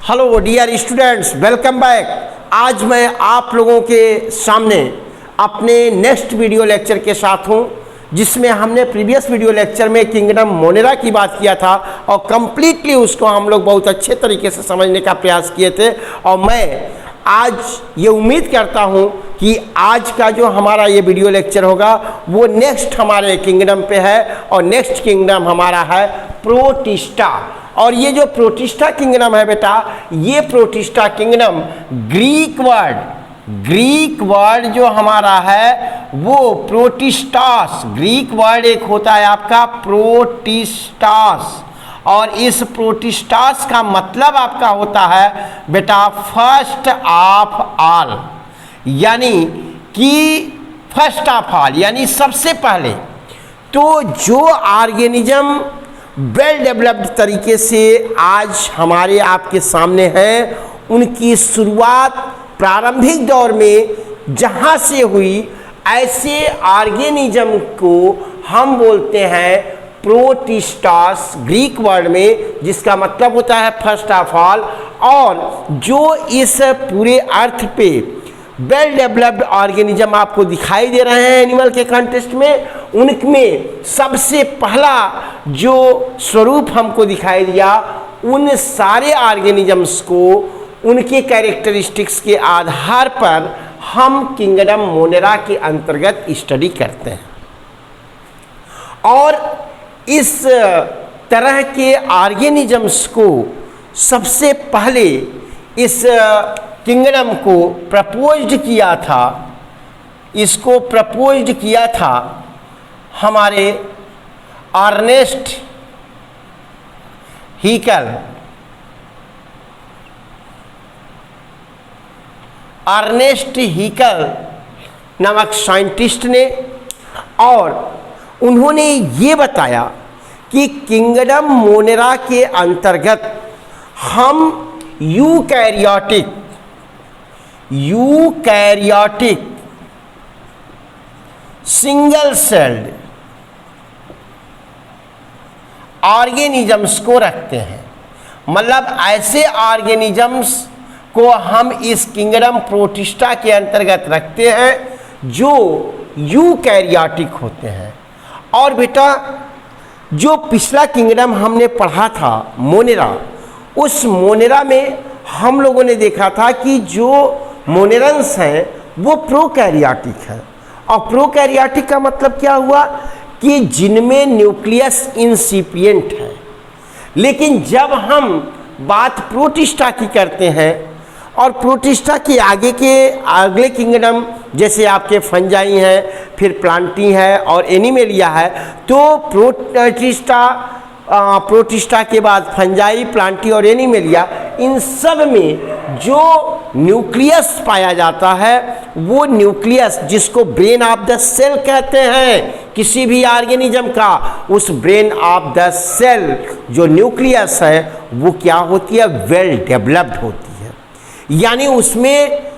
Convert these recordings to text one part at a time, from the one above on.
Hello dear students, welcome back. आज मैं आप लोगों के सामने अपने नेक्स्ट वीडियो लेक्चर के साथ हूं, जिसमें हमने प्रीवियस वीडियो लेक्चर में किंगडम मोनेरा की बात किया था और कम्प्लीटली उसको हम लोग बहुत अच्छे तरीके से समझने का प्रयास किए थे। और मैं आज ये उम्मीद करता हूं कि आज का जो हमारा ये वीडियो लेक्चर होगा वो नेक्स्ट हमारे किंगडम पे है, और नेक्स्ट किंगडम हमारा है प्रोटिस्टा। और ये जो प्रोटिस्टा किंगडम है बेटा, ये प्रोटिस्टा किंगडम ग्रीक वर्ड जो हमारा है वो प्रोटिस्टास, ग्रीक वर्ड एक होता है आपका प्रोटिस्टास, और इस प्रोटिस्टास का मतलब आपका होता है बेटा फर्स्ट ऑफ ऑल, यानी कि फर्स्ट ऑफ ऑल यानी सबसे पहले। तो जो ऑर्गेनिज्म वेल डेवलप्ड तरीके से आज हमारे आपके सामने हैं, उनकी शुरुआत प्रारंभिक दौर में जहाँ से हुई, ऐसे ऑर्गेनिज्म को हम बोलते हैं प्रोटिस्टास, ग्रीक वर्ड में, जिसका मतलब होता है फर्स्ट ऑफ ऑल। और जो इस पूरे अर्थ पे वेल डेवलप्ड ऑर्गेनिज्म आपको दिखाई दे रहे हैं एनिमल के कॉन्टेक्स्ट में, उनमें सबसे पहला जो स्वरूप हमको दिखाई दिया, उन सारे ऑर्गेनिजम्स को उनके कैरेक्टरिस्टिक्स के आधार पर हम किंगडम मोनेरा के अंतर्गत स्टडी करते हैं। और इस तरह के ऑर्गेनिजम्स को सबसे पहले इस किंगडम को प्रपोज्ड किया था, इसको प्रपोज्ड किया था हमारे अर्नेस्ट हीकल नामक साइंटिस्ट ने। और उन्होंने ये बताया कि किंगडम मोनेरा के अंतर्गत हम यूकैरियोटिक सिंगल सेल्ड ऑर्गेनिजम्स को रखते हैं। मतलब ऐसे ऑर्गेनिजम्स को हम इस किंगडम प्रोटिस्टा के अंतर्गत रखते हैं जो यूकैरियोटिक होते हैं। और बेटा, जो पिछला किंगडम हमने पढ़ा था मोनेरा, उस मोनेरा में हम लोगों ने देखा था कि जो मोनेरन्स हैं वो प्रोकैरियोटिक हैं। और प्रोकैरियोटिक का मतलब क्या हुआ कि जिनमें न्यूक्लियस इंसिपिएंट है। लेकिन जब हम बात प्रोटिस्टा की करते हैं, और प्रोटिस्टा के अगले किंगडम जैसे आपके फंजाई हैं, फिर प्लांटी है और एनिमेलिया है, तो प्रोटिस्टा के बाद फंजाई, प्लांटी और एनिमेलिया, इन सब में जो न्यूक्लियस पाया जाता है वो न्यूक्लियस, जिसको ब्रेन ऑफ द सेल कहते हैं किसी भी ऑर्गेनिज्म का, उस ब्रेन ऑफ द सेल जो न्यूक्लियस है वो क्या होती है, वेल डेवलप्ड होती है। यानी उसमें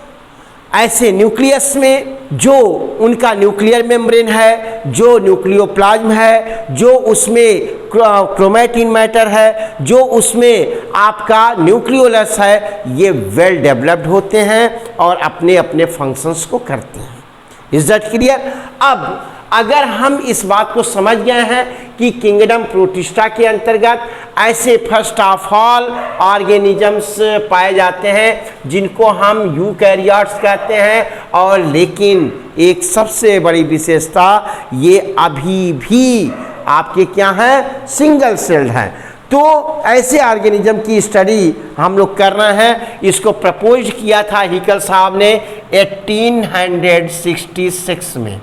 ऐसे न्यूक्लियस में जो उनका न्यूक्लियर मेम्ब्रेन है, जो न्यूक्लियोप्लाज्म है, जो उसमें क्रोमैटिन मैटर है, जो उसमें आपका न्यूक्लियोलस है, ये वेल डेवलप्ड होते हैं और अपने अपने फंक्शंस को करते हैं। Is that clear? अब अगर हम इस बात को समझ गए हैं कि किंगडम प्रोटिस्टा के अंतर्गत ऐसे फर्स्ट ऑफ ऑल ऑर्गेनिजम्स पाए जाते हैं जिनको हम यूकैरियोट्स कहते हैं, और लेकिन एक सबसे बड़ी विशेषता, ये अभी भी आपके क्या हैं, सिंगल सेल्ड हैं। तो ऐसे ऑर्गेनिज्म की स्टडी हम लोग कर रहे हैं। इसको प्रपोज किया था हीकल साहब ने 1866 में।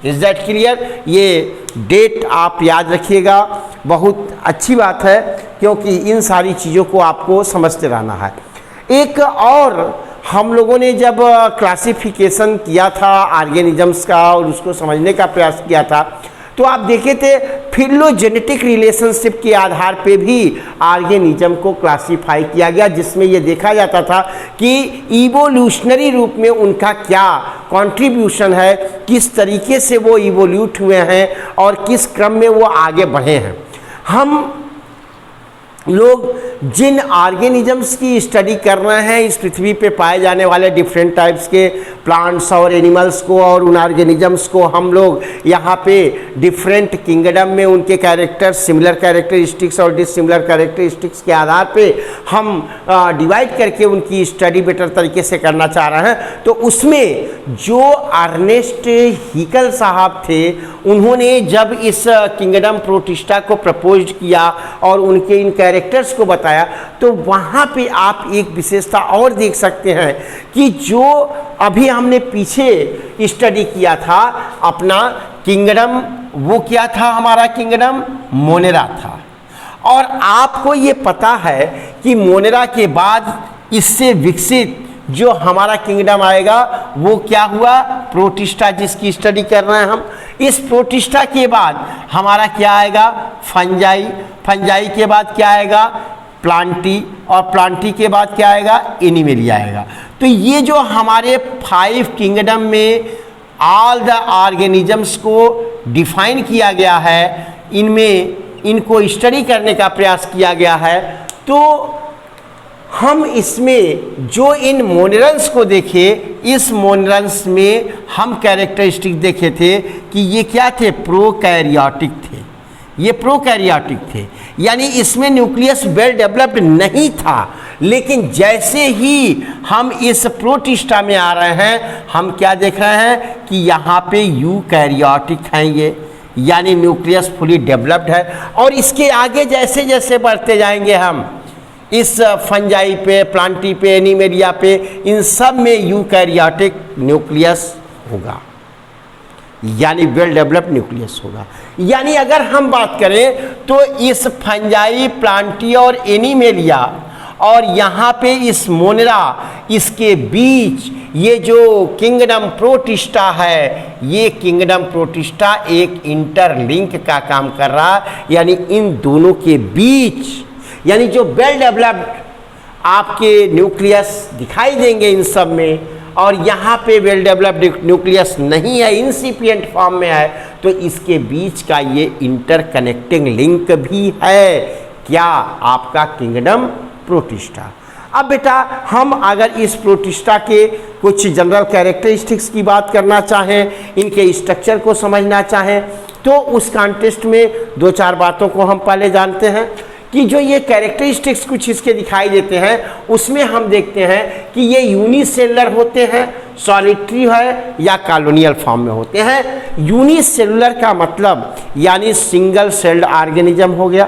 Is that clear? ये डेट आप याद रखिएगा, बहुत अच्छी बात है, क्योंकि इन सारी चीज़ों को आपको समझते रहना है। एक और हम लोगों ने जब क्लासिफिकेशन किया था ऑर्गेनिजम्स का और उसको समझने का प्रयास किया था, तो आप देखे थे फिलोजेनेटिक रिलेशनशिप के आधार पे भी ऑर्गेनिज्म को क्लासिफाई किया गया, जिसमें ये देखा जाता था कि इवोल्यूशनरी रूप में उनका क्या कंट्रीब्यूशन है, किस तरीके से वो इवोल्यूट हुए हैं और किस क्रम में वो आगे बढ़े हैं। हम लोग जिन ऑर्गेनिजम्स की स्टडी कर रहे हैं, इस पृथ्वी पे पाए जाने वाले डिफरेंट टाइप्स के प्लांट्स और एनिमल्स को और उन ऑर्गेनिजम्स को हम लोग यहाँ पे डिफरेंट किंगडम में उनके कैरेक्टर, सिमिलर कैरेक्टरिस्टिक्स और डिसिमिलर कैरेक्टरिस्टिक्स के आधार पे हम डिवाइड करके उनकी स्टडी बेटर तरीके से करना चाह रहे हैं। तो उसमें जो अर्नेस्ट हीकल साहब थे, उन्होंने जब इस किंगडम प्रोटिस्टा को प्रपोज किया और उनके इन कैरेक्टर्स को बताया, तो वहाँ पे आप एक विशेषता और देख सकते हैं कि जो अभी हमने पीछे स्टडी किया था अपना किंगडम, वो क्या था? हमारा किंगडम मोनेरा था। और आपको ये पता है कि मोनेरा के बाद इससे विकसित जो हमारा किंगडम आएगा वो क्या हुआ? प्रोटिस्टा, जिसकी स्टडी कर रहे हैं हम। इस प्रोटिस्टा के बाद हमारा क्या आएगा? फंजाई। फंजाई के बाद क्या आएगा? प्लांटी। और प्लांटी के बाद क्या आएगा? एनिमेलिया आएगा। तो ये जो हमारे 5 किंगडम में ऑल द ऑर्गेनिजम्स को डिफाइन किया गया है, इनमें इनको स्टडी करने का प्रयास किया गया है। तो हम इसमें जो इन मोनेरल्स को देखे, इस मोनेरल्स में हम कैरेक्टरिस्टिक देखे थे कि ये क्या थे? प्रोकैरियोटिक थे। ये प्रोकैरियोटिक थे, यानी इसमें न्यूक्लियस वेल डेवलप्ड नहीं था। लेकिन जैसे ही हम इस प्रोटिस्टा में आ रहे हैं, हम क्या देख रहे हैं कि यहाँ पे यूकैरियोटिक हैं ये, यानी न्यूक्लियस फुली डेवलप्ड है। और इसके आगे जैसे जैसे बढ़ते जाएंगे हम इस फंजाई पे, प्लांटी पे, एनिमेलिया पे, इन सब में यूकैरियोटिक न्यूक्लियस होगा, यानी वेल डेवलप्ड न्यूक्लियस होगा। यानी अगर हम बात करें तो इस फंजाई, प्लांटी और एनिमेलिया और यहाँ पे इस मोनेरा, इसके बीच ये जो किंगडम प्रोटिस्टा है, ये किंगडम प्रोटिस्टा एक इंटरलिंक का काम कर रहा है। यानी इन दोनों के बीच, यानी जो वेल डेवलप्ड आपके न्यूक्लियस दिखाई देंगे इन सब में, और यहाँ पे वेल डेवलप्ड न्यूक्लियस नहीं है, इंसिपिएंट फॉर्म में है, तो इसके बीच का ये इंटरकनेक्टिंग लिंक भी है। क्या? आपका किंगडम प्रोटिस्टा। अब बेटा हम अगर इस प्रोटिस्टा के कुछ जनरल कैरेक्टरिस्टिक्स की बात करना चाहें, इनके स्ट्रक्चर को समझना चाहें, तो उस कॉन्टेक्स्ट में 2-4 बातों को हम पहले जानते हैं कि जो ये कैरेक्टरिस्टिक्स कुछ इसके दिखाई देते हैं, उसमें हम देखते हैं कि ये यूनिसेलुलर होते हैं, सॉलिटरी है या कॉलोनियल फॉर्म में होते हैं। यूनिसेलुलर का मतलब यानी सिंगल सेल्ड ऑर्गेनिज्म हो गया।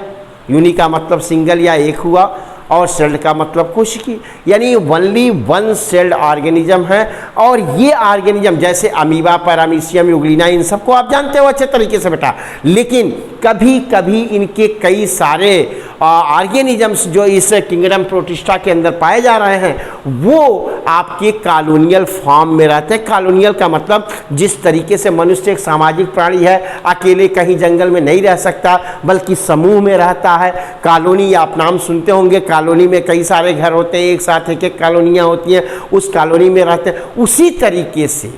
यूनि का मतलब सिंगल या एक हुआ, और सेल्ड का मतलब कोशिकी, यानी ओनली वन सेल्ड ऑर्गेनिज्म है। और ये ऑर्गेनिज्म जैसे अमीबा, पैरामीशियम, यूग्लिना, इन सबको आप जानते हो अच्छे तरीके से बेटा। लेकिन कभी कभी इनके कई सारे ऑर्गेनिजम्स जो इस किंगडम प्रोटिस्टा के अंदर पाए जा रहे हैं, वो आपके कॉलोनियल फॉर्म में रहते हैं। कॉलोनियल का मतलब जिस तरीके से मनुष्य एक सामाजिक प्राणी है, अकेले कहीं जंगल में नहीं रह सकता, बल्कि समूह में रहता है। कॉलोनी आप नाम सुनते होंगे, कॉलोनी में कई सारे घर होते हैं, एक साथ एक कॉलोनियाँ होती हैं, उस कॉलोनी में रहते हैं। उसी तरीके से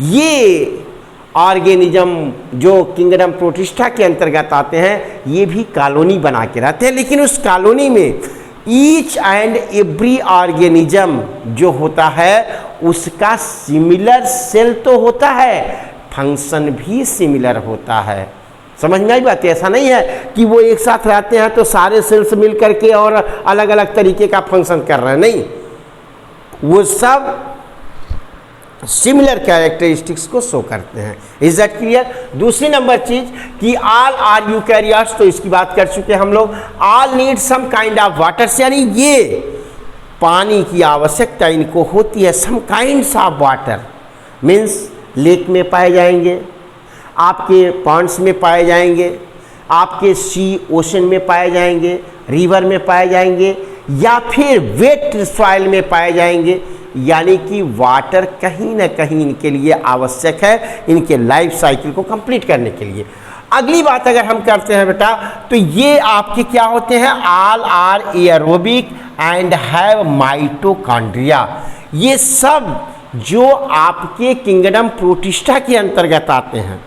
ये ऑर्गेनिज्म जो किंगडम प्रोटिस्टा के अंतर्गत आते हैं, ये भी कॉलोनी बना के रहते हैं। लेकिन उस कॉलोनी में ईच एंड एवरी ऑर्गेनिज्म जो होता है, उसका सिमिलर सेल तो होता है, फंक्शन भी सिमिलर होता है। समझ में आई बात? ऐसा नहीं है कि वो एक साथ रहते हैं तो सारे सेल्स मिल करके और अलग अलग तरीके का फंक्शन कर रहे हैं, नहीं, वो सब सिमिलर कैरेक्टरिस्टिक्स को शो करते हैं। Is that clear? दूसरी नंबर चीज कि ऑल आर यूकैरियोट्स, तो इसकी बात कर चुके हम लोग। All need some kind of water, यानी ये पानी की आवश्यकता इनको होती है। Some kinds of water means lake में पाए जाएंगे, आपके पॉन्ड्स में पाए जाएंगे, आपके सी ओशन में पाए जाएंगे, रिवर में पाए जाएंगे, या फिर वेट सॉइल में पाए जाएंगे। यानी कि वाटर कहीं ना कहीं इनके लिए आवश्यक है, इनके लाइफ साइकिल को कंप्लीट करने के लिए। अगली बात अगर हम करते हैं बेटा, तो ये आपके क्या होते हैं? All are aerobic and have mitochondria. ये सब जो आपके किंगडम प्रोटिस्टा के अंतर्गत आते हैं,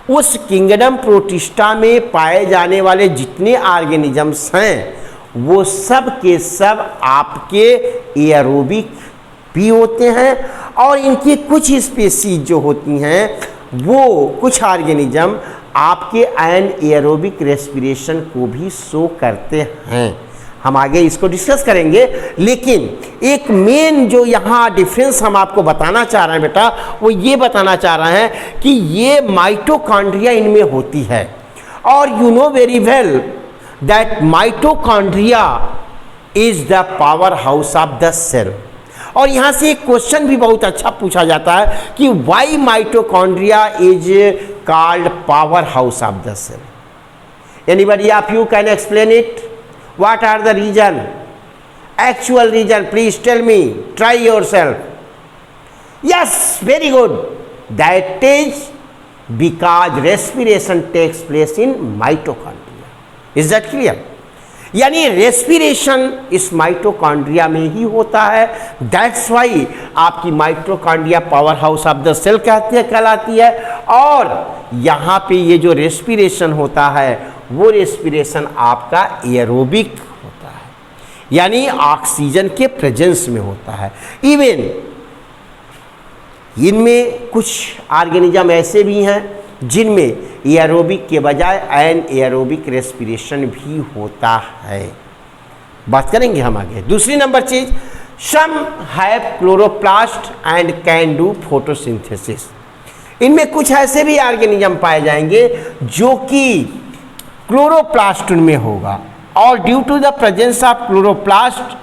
उस किंगडम प्रोटिस्टा में पाए जाने वाले जितने ऑर्गेनिजम्स हैं, वो सब के सब आपके एयरोबिक भी होते हैं, और इनकी कुछ स्पीसीज जो होती हैं वो कुछ ऑर्गेनिज्म आपके एएरोबिक रेस्पिरेशन को भी शो करते हैं। हम आगे इसको डिस्कस करेंगे, लेकिन एक मेन जो यहाँ डिफरेंस हम आपको बताना चाह रहे हैं बेटा, वो ये बताना चाह रहे हैं कि ये माइटोकॉन्ड्रिया इनमें होती है, और you know very well that mitochondria is the power house of the cell. और यहाँ से एक क्वेश्चन भी बहुत अच्छा पूछा जाता है कि why mitochondria is called power house of the cell. Anybody of you can explain it? What are the reason? Actual reason, please tell me. Try yourself. Yes, very good. That is because respiration takes place in mitochondria. Is that clear? यानी respiration इस mitochondria में ही होता है। That's why आपकी mitochondria power house of the cell कहलाती है। और यहाँ पे ये जो रेस्पिरेशन होता है वो रेस्पिरेशन आपका एयरोबिक होता है, यानी ऑक्सीजन के प्रेजेंस में होता है। इवन इनमें कुछ ऑर्गेनिज्म ऐसे भी हैं जिनमें एयरोबिक के बजाय एन एयरोबिक रेस्पिरेशन भी होता है। बात करेंगे हम आगे। दूसरी नंबर चीज, some have chloroplast and can do photosynthesis. इनमें कुछ ऐसे भी ऑर्गेनिज्म पाए जाएंगे जो कि क्लोरोप्लास्ट में होगा, और due to the presence of chloroplast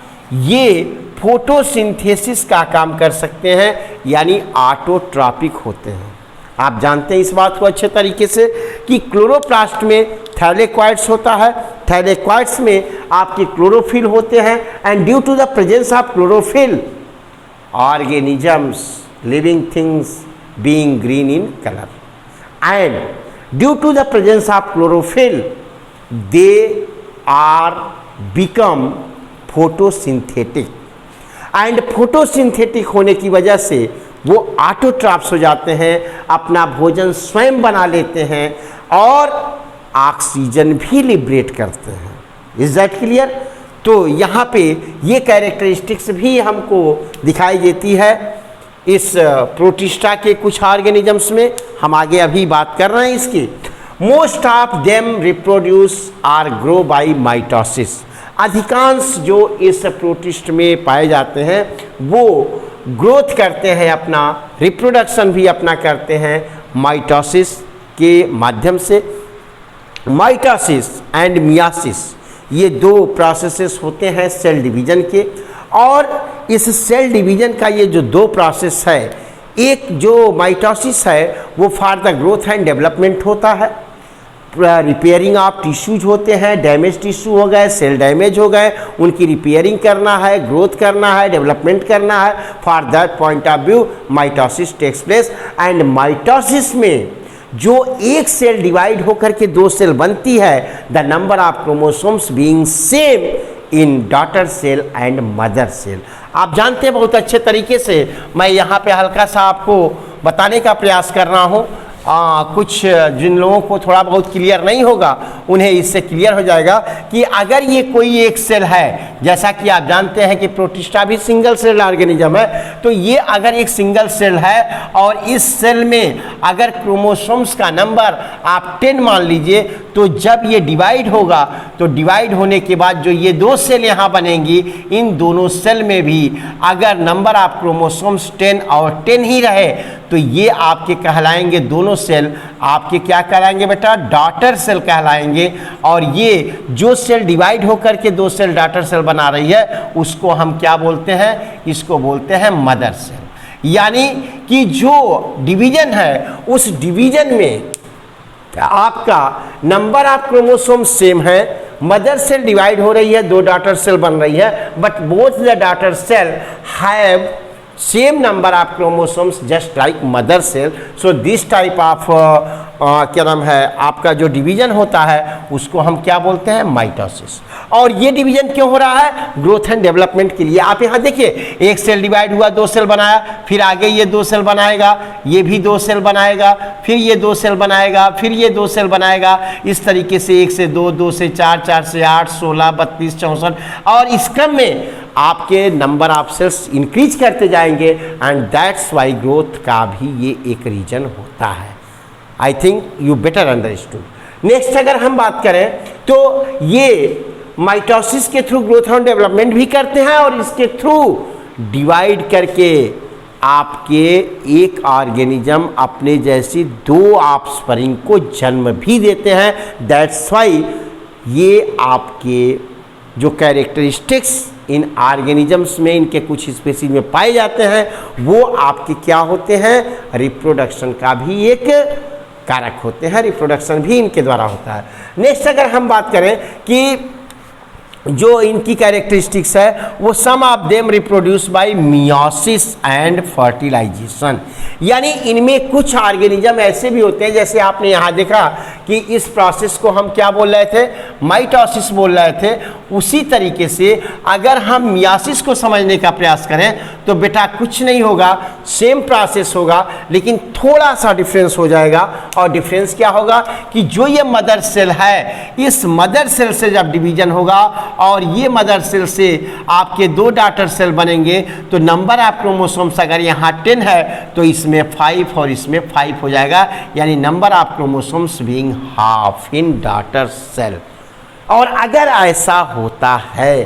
ये फोटोसिंथेसिस का काम कर सकते हैं, यानी ऑटोट्रॉपिक होते हैं। आप जानते हैं इस बात को अच्छे तरीके से कि क्लोरोप्लास्ट में थैलेक्वाइड्स होता है, थैलेक्वाइड्स में आपके क्लोरोफिल होते हैं, and due to the presence of chlorophyll organisms living things being green in colour, and due to the presence of chlorophyll they are become photosynthetic, and photosynthetic होने की वजह से वो ऑटोट्रॉप्स हो जाते हैं, अपना भोजन स्वयं बना लेते हैं और ऑक्सीजन भी लिबरेट करते हैं। Is that clear? तो यहाँ पे ये कैरेक्टरिस्टिक्स भी हमको दिखाई देती है इस प्रोटिस्टा के कुछ ऑर्गेनिजम्स में। हम आगे अभी बात कर रहे हैं इसकी। Most of them reproduce or grow by mitosis. अधिकांश जो इस प्रोटिस्ट में पाए जाते हैं वो ग्रोथ करते हैं, अपना रिप्रोडक्शन भी अपना करते हैं माइटोसिस के माध्यम से। माइटोसिस एंड मियासिस ये दो प्रोसेसेस होते हैं सेल डिवीजन के, और इस सेल डिवीजन का ये जो दो प्रोसेस है, एक जो माइटोसिस है वो for the growth and development होता है, रिपेयरिंग ऑफ टिश्यूज होते हैं, डैमेज टिश्यू हो गए, सेल डैमेज हो गए, उनकी रिपेयरिंग करना है, ग्रोथ करना है, डेवलपमेंट करना है। For that point of view mitosis takes place, and mitosis में जो एक सेल डिवाइड होकर के दो सेल बनती है, the number of chromosomes being same in daughter cell and mother cell. आप जानते हैं बहुत अच्छे तरीके से, मैं यहाँ पे हल्का सा आपको बताने का प्रयास कर रहा हूँ। कुछ जिन लोगों को थोड़ा बहुत क्लियर नहीं होगा उन्हें इससे क्लियर हो जाएगा कि अगर ये कोई एक सेल है, जैसा कि आप जानते हैं कि प्रोटिस्टा भी सिंगल सेल ऑर्गेनिज्म है, तो ये अगर एक सिंगल सेल है और इस सेल में अगर क्रोमोसोम्स का नंबर आप 10 मान लीजिए, तो जब ये डिवाइड होगा तो डिवाइड होने के बाद जो ये दो सेल यहाँ बनेंगी, इन दोनों सेल में भी अगर नंबर ऑफ क्रोमोसोम्स 10 और 10 ही रहे तो ये आपके कहलाएंगे, दोनों सेल आपके क्या कहलाएंगे बेटा? डॉटर सेल कहलाएंगे। और ये जो सेल डिवाइड होकर के दो सेल डॉटर सेल बना रही है उसको हम क्या बोलते हैं? इसको बोलते हैं मदर सेल। यानी कि जो डिवीजन है उस डिवीजन में आपका नंबर ऑफ क्रोमोसोम सेम है, मदर सेल डिवाइड हो रही है, दो डॉटर सेल बन रही है, but both the daughter cell have same number of chromosomes just like mother cell. So this type of क्या नाम है आपका जो डिवीजन होता है उसको हम क्या बोलते हैं, माइटोसिस। और ये डिवीजन क्यों हो रहा है, ग्रोथ एंड डेवलपमेंट के लिए। आप यहाँ देखिए, एक सेल डिवाइड हुआ, 2 सेल बनाया, फिर आगे ये 2 सेल बनाएगा, ये भी 2 सेल बनाएगा, फिर ये 2 सेल बनाएगा, फिर ये 2 सेल बनाएगा। इस तरीके से 1 से 2, 2 से 4, 4 से 8, 16, 32, 64, और इस क्रम में आपके नंबर ऑफ सेल्स इंक्रीज करते जाएंगे, एंड दैट्स वाई ग्रोथ का भी ये एक रीजन होता है। I think you better understood. Next अगर हम बात करें तो ये माइटोसिस के थ्रू ग्रोथ एंड डेवलपमेंट भी करते हैं, और इसके थ्रू डिवाइड करके आपके एक ऑर्गेनिज्म अपने जैसी 2 ऑफस्प्रिंग को जन्म भी देते हैं। दैट्स वाई ये आपके जो कैरेक्टरिस्टिक्स इन ऑर्गेनिजम्स में, इनके कुछ स्पीशीज में पाए जाते हैं, वो आपके क्या होते हैं, रिप्रोडक्शन का भी एक कारक होते हैं, रिप्रोडक्शन भी इनके द्वारा होता है। नेक्स्ट अगर हम बात करें कि जो इनकी कैरेक्टरिस्टिक्स है, वो some of them reproduce by meiosis and fertilization. यानी इनमें कुछ ऑर्गेनिज्म ऐसे भी होते हैं, जैसे आपने यहाँ देखा कि इस प्रोसेस को हम क्या बोल रहे थे, माइटोसिस बोल रहे थे। उसी तरीके से अगर हम मियोसिस को समझने का प्रयास करें तो बेटा कुछ नहीं होगा, सेम प्रोसेस होगा, लेकिन थोड़ा सा डिफरेंस हो जाएगा। और डिफरेंस क्या होगा कि जो ये मदर सेल है, इस मदर सेल से जब डिवीजन होगा और ये मदर सेल से आपके 2 डॉटर सेल बनेंगे, तो नंबर ऑफ क्रोमोसोम्स अगर यहाँ 10 है तो इसमें 5 और इसमें 5 हो जाएगा, यानी number of chromosomes being half in daughter cell. और अगर ऐसा होता है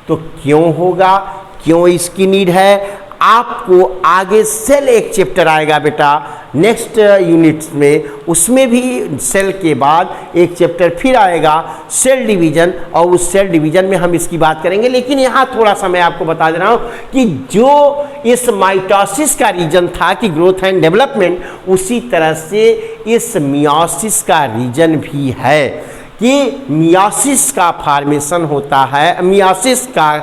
तो क्यों होगा, क्यों इसकी नीड है, आपको आगे सेल एक चैप्टर आएगा बेटा नेक्स्ट यूनिट्स में, उसमें भी सेल के बाद एक चैप्टर फिर आएगा सेल डिवीजन, और उस सेल डिवीजन में हम इसकी बात करेंगे। लेकिन यहाँ थोड़ा सा मैं आपको बता दे रहा हूँ कि जो इस माइटोसिस का रीजन था कि ग्रोथ एंड डेवलपमेंट, उसी तरह से इस मियोसिस का रीजन भी है कि मियोसिस का फॉर्मेशन होता है, मियोसिस का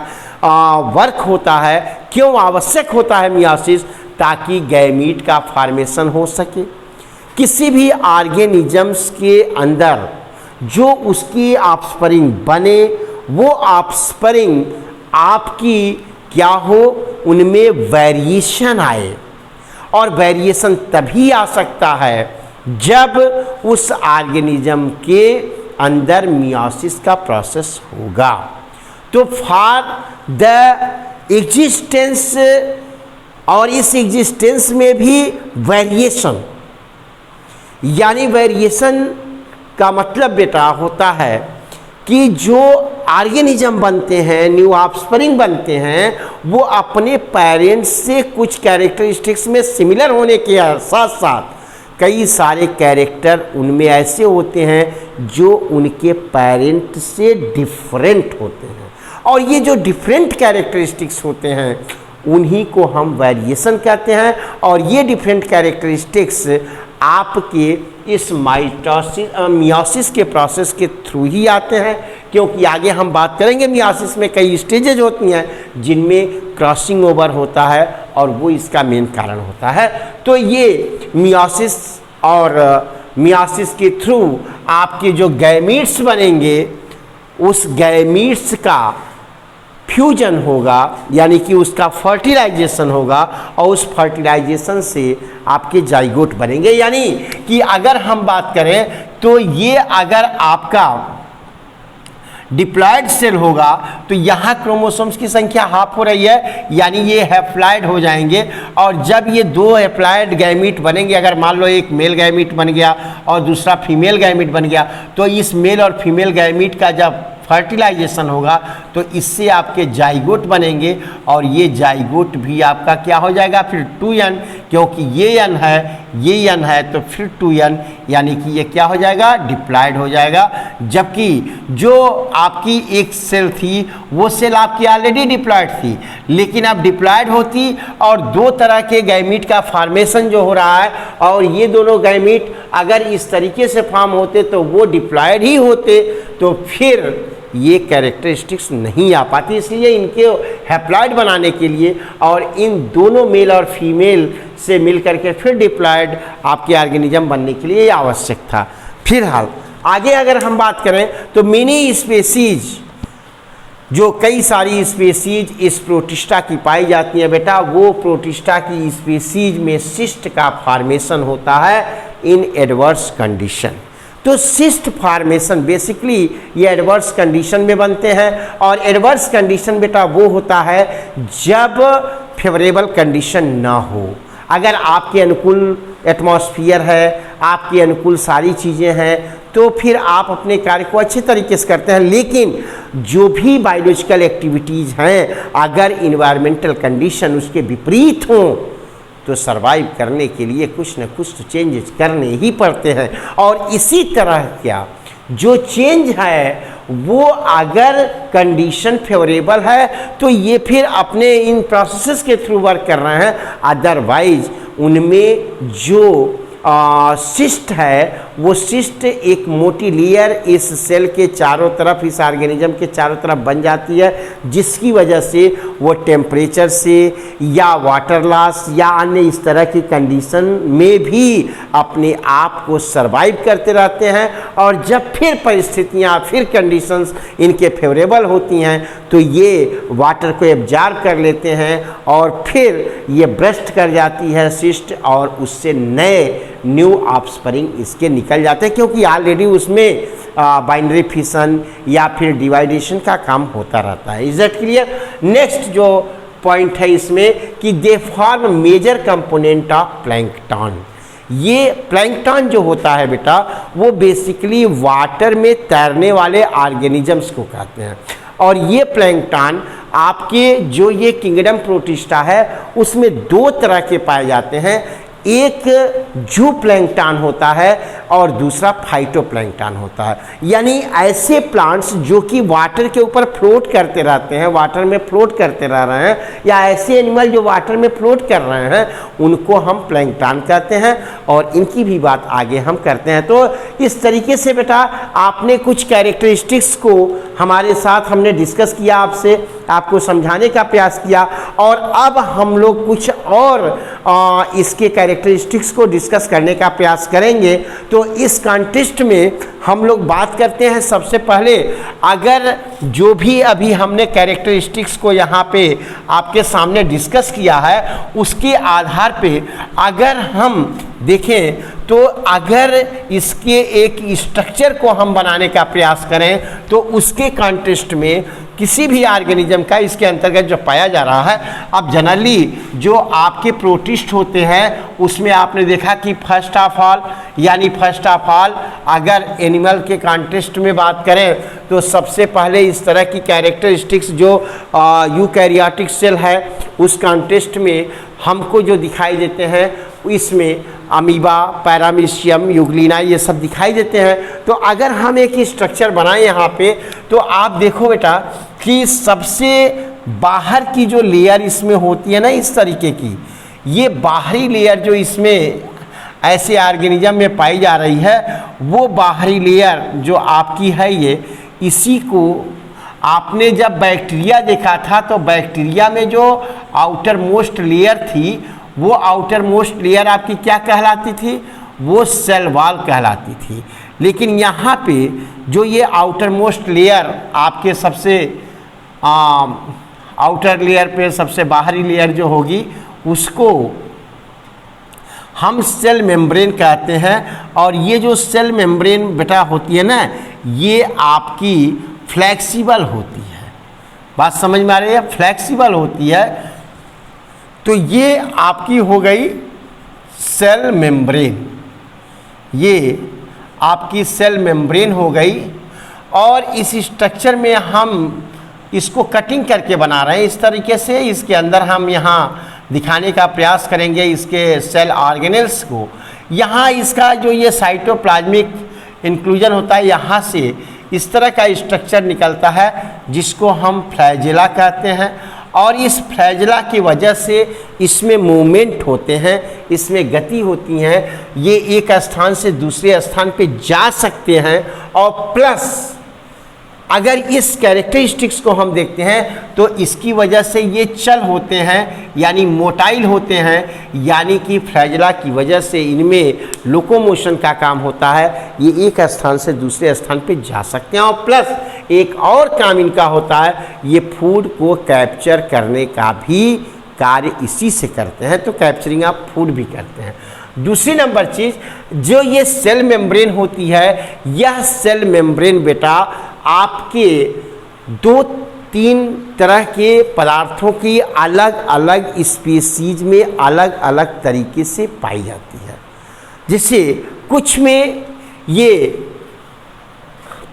वर्क होता है। क्यों आवश्यक होता है मियोसिस, ताकि गैमीट का फॉर्मेशन हो सके। किसी भी ऑर्गेनिजम्स के अंदर जो उसकी ऑफस्प्रिंग बने, वो ऑफस्प्रिंग आपकी क्या हो, उनमें वेरिएशन आए। और वेरिएशन तभी आ सकता है जब उस ऑर्गेनिज्म के अंदर मियोसिस का प्रोसेस होगा। तो फॉर द एग्जिस्टेंस, और इस एग्जिस्टेंस में भी वेरिएशन, यानी वेरिएशन का मतलब बेटा होता है कि जो ऑर्गेनिज्म बनते हैं, न्यू ऑफस्प्रिंग बनते हैं, वो अपने पेरेंट्स से कुछ कैरेक्टरिस्टिक्स में सिमिलर होने के साथ साथ कई सारे कैरेक्टर उनमें ऐसे होते हैं जो उनके पेरेंट से डिफरेंट होते हैं। और ये जो डिफरेंट कैरेक्टरिस्टिक्स होते हैं उन्हीं को हम वेरिएशन कहते हैं। और ये डिफरेंट कैरेक्टरिस्टिक्स आपके इस मियोसिस के प्रोसेस के थ्रू ही आते हैं, क्योंकि आगे हम बात करेंगे मियोसिस में कई स्टेजेज होती हैं जिनमें क्रॉसिंग ओवर होता है, और वो इसका मेन कारण होता है। तो ये मियोसिस और मियोसिस के थ्रू आपके जो गैमीट्स बनेंगे, उस गैमीट्स का फ्यूजन होगा, यानी कि उसका फर्टिलाइजेशन होगा, और उस फर्टिलाइजेशन से आपके जाइगोट बनेंगे। यानी कि अगर हम बात करें तो ये अगर आपका डिप्लॉयड सेल होगा तो यहाँ क्रोमोसोम्स की संख्या हाफ हो रही है, यानी ये हैप्लॉयड हो जाएंगे। और जब ये 2 हैप्लॉयड गैमीट बनेंगे, अगर मान लो एक मेल गैमीट बन गया और दूसरा फीमेल गैमीट बन गया, तो इस मेल और फीमेल गैमीट का जब फर्टिलाइजेशन होगा तो इससे आपके जाइगोट बनेंगे, और ये जाइगोट भी आपका क्या हो जाएगा फिर 2n, क्योंकि ये n है, ये n है, तो फिर 2n, यानी कि ये क्या हो जाएगा, डिप्लॉयड हो जाएगा। जबकि जो आपकी एक सेल थी वो सेल आपकी ऑलरेडी डिप्लॉयड थी, लेकिन अब डिप्लॉयड होती और 2 तरह के गैमीट का फॉर्मेशन जो हो रहा है, और ये दोनों गैमीट अगर इस तरीके से फॉर्म होते तो वो डिप्लॉयड ही होते, तो फिर ये कैरेक्टरिस्टिक्स नहीं आ पाती। इसलिए इनके हैप्लॉयड बनाने के लिए और इन दोनों मेल और फीमेल से मिल करके फिर डिप्लॉयड आपके ऑर्गेनिज्म बनने के लिए आवश्यक था। फिलहाल आगे अगर हम बात करें तो मिनी स्पेसीज, जो कई सारी स्पेसीज इस प्रोटिस्टा की पाई जाती हैं बेटा, वो प्रोटिस्टा की स्पेसीज में सिस्ट का फॉर्मेशन होता है इन एडवर्स कंडीशन। तो सिस्ट फॉर्मेशन बेसिकली ये एडवर्स कंडीशन में बनते हैं, और एडवर्स कंडीशन बेटा वो होता है जब फेवरेबल कंडीशन ना हो। अगर आपके अनुकूल एटमॉस्फियर है, आपके अनुकूल सारी चीज़ें हैं, तो फिर आप अपने कार्य को अच्छे तरीके से करते हैं। लेकिन जो भी बायोलॉजिकल एक्टिविटीज़ हैं, अगर इन्वायरमेंटल कंडीशन उसके विपरीत हों तो सरवाइव करने के लिए कुछ न कुछ तो चेंजेस करने ही पड़ते हैं। और इसी तरह क्या जो चेंज है वो अगर कंडीशन फेवरेबल है तो ये फिर अपने इन प्रोसेसेस के थ्रू वर्क कर रहे हैं, अदरवाइज उनमें जो सिस्ट है वो सिस्ट एक मोटी लेयर इस सेल के चारों तरफ, इस ऑर्गेनिज्म के चारों तरफ बन जाती है, जिसकी वजह से वो टेम्परेचर से या वाटर लॉस या अन्य इस तरह की कंडीशन में भी अपने आप को सरवाइव करते रहते हैं। और जब फिर परिस्थितियाँ, फिर कंडीशंस इनके फेवरेबल होती हैं तो ये वाटर को एब्जॉर्ब कर लेते हैं और फिर ये ब्रस्ट कर जाती है सिस्ट, और उससे नए न्यू ऑफस्प्रिंग इसके निकल जाते हैं, क्योंकि ऑलरेडी उसमें बाइनरी फिशन या फिर डिवाइडेशन का काम होता रहता है। Is that clear? नेक्स्ट जो पॉइंट है इसमें कि they form major component of plankton. ये प्लैंकटन जो होता है बेटा वो बेसिकली वाटर में तैरने वाले ऑर्गेनिजम्स को कहते हैं। और ये प्लैंकटन आपके जो ये किंगडम प्रोटिस्टा है उसमें दो तरह के पाए जाते हैं, एक जू प्लैंकटन होता है और दूसरा फाइटोप्लैंकटन होता है। यानी ऐसे प्लांट्स जो कि वाटर के ऊपर फ्लोट करते रहते हैं, वाटर में फ्लोट करते रह रहे हैं, या ऐसे एनिमल जो वाटर में फ्लोट कर रहे हैं उनको हम प्लैंकटन कहते हैं, और इनकी भी बात आगे हम करते हैं। तो इस तरीके से बेटा आपने कुछ कैरेक्टरिस्टिक्स को हमारे साथ हमने डिस्कस किया, आपको समझाने का प्रयास किया, और अब हम लोग कुछ और इसके कैरेक्टरिस्टिक्स को डिस्कस करने का प्रयास करेंगे। तो इस कॉन्टेक्स्ट में हम लोग बात करते हैं सबसे पहले, अगर जो भी अभी हमने कैरेक्टरिस्टिक्स को यहाँ पे आपके सामने डिस्कस किया है उसके आधार पे अगर हम देखें तो अगर इसके एक स्ट्रक्चर को हम बनाने का प्रयास करें तो उसके कॉन्टेक्स्ट में किसी भी ऑर्गेनिज्म का इसके अंतर्गत जो पाया जा रहा है, अब जनरली जो आपके प्रोटिस्ट होते हैं उसमें आपने देखा कि फर्स्ट ऑफ ऑल अगर एनिमल के कॉन्टेक्स्ट में बात करें तो सबसे पहले इस तरह की कैरेक्टरिस्टिक्स जो यूकैरियोटिक सेल है उस कॉन्टेक्स्ट में हमको जो दिखाई देते हैं इसमें अमीबा, पैरामीशियम, यूग्लिना ये सब दिखाई देते हैं। तो अगर हम एक स्ट्रक्चर बनाएं यहाँ पे तो आप देखो बेटा कि सबसे बाहर की जो लेयर इसमें होती है ना इस तरीके की, ये बाहरी लेयर जो इसमें ऐसे ऑर्गेनिज्म में पाई जा रही है वो बाहरी लेयर जो आपकी है ये, इसी को आपने जब बैक्टीरिया देखा था तो बैक्टीरिया में जो आउटर मोस्ट लेयर थी वो आउटर मोस्ट लेयर आपकी क्या कहलाती थी? वो सेल वॉल कहलाती थी। लेकिन यहाँ पे जो ये आउटर मोस्ट लेयर आपके सबसे आउटर लेयर पे सबसे बाहरी लेयर जो होगी उसको हम सेल मेम्ब्रेन कहते हैं। और ये जो सेल मेम्ब्रेन बेटा होती है ना ये आपकी फ्लेक्सिबल होती है, बात समझ में आ रही है? फ्लेक्सिबल होती है। तो ये आपकी हो गई सेल मेम्ब्रेन, ये आपकी सेल मेम्ब्रेन हो गई। और इस स्ट्रक्चर में हम इसको कटिंग करके बना रहे हैं इस तरीके से। इसके अंदर हम यहाँ दिखाने का प्रयास करेंगे इसके सेल ऑर्गेनेल्स को। यहाँ इसका जो ये साइटोप्लाज्मिक इंक्लूजन होता है यहाँ से इस तरह का स्ट्रक्चर निकलता है जिसको हम फ्लैजेला कहते हैं। और इस फ्लैजेला की वजह से इसमें मूवमेंट होते हैं, इसमें गति होती हैं, ये एक स्थान से दूसरे स्थान पे जा सकते हैं। और प्लस अगर इस कैरेक्टरिस्टिक्स को हम देखते हैं तो इसकी वजह से ये चल होते हैं, यानी मोटाइल होते हैं, यानी कि फ्लैजेला की वजह से इनमें लोकोमोशन का काम होता है। ये एक स्थान से दूसरे स्थान पे जा सकते हैं और प्लस एक और काम इनका होता है, ये फूड को कैप्चर करने का भी कार्य इसी से करते हैं, तो कैप्चरिंग ऑफ फूड भी करते हैं। दूसरी नंबर चीज़, जो ये सेल मेम्ब्रेन होती है, यह सेल मेम्ब्रेन बेटा आपके 2-3 तरह के पदार्थों की अलग अलग स्पीसीज में अलग अलग तरीके से पाई जाती है। जैसे कुछ में ये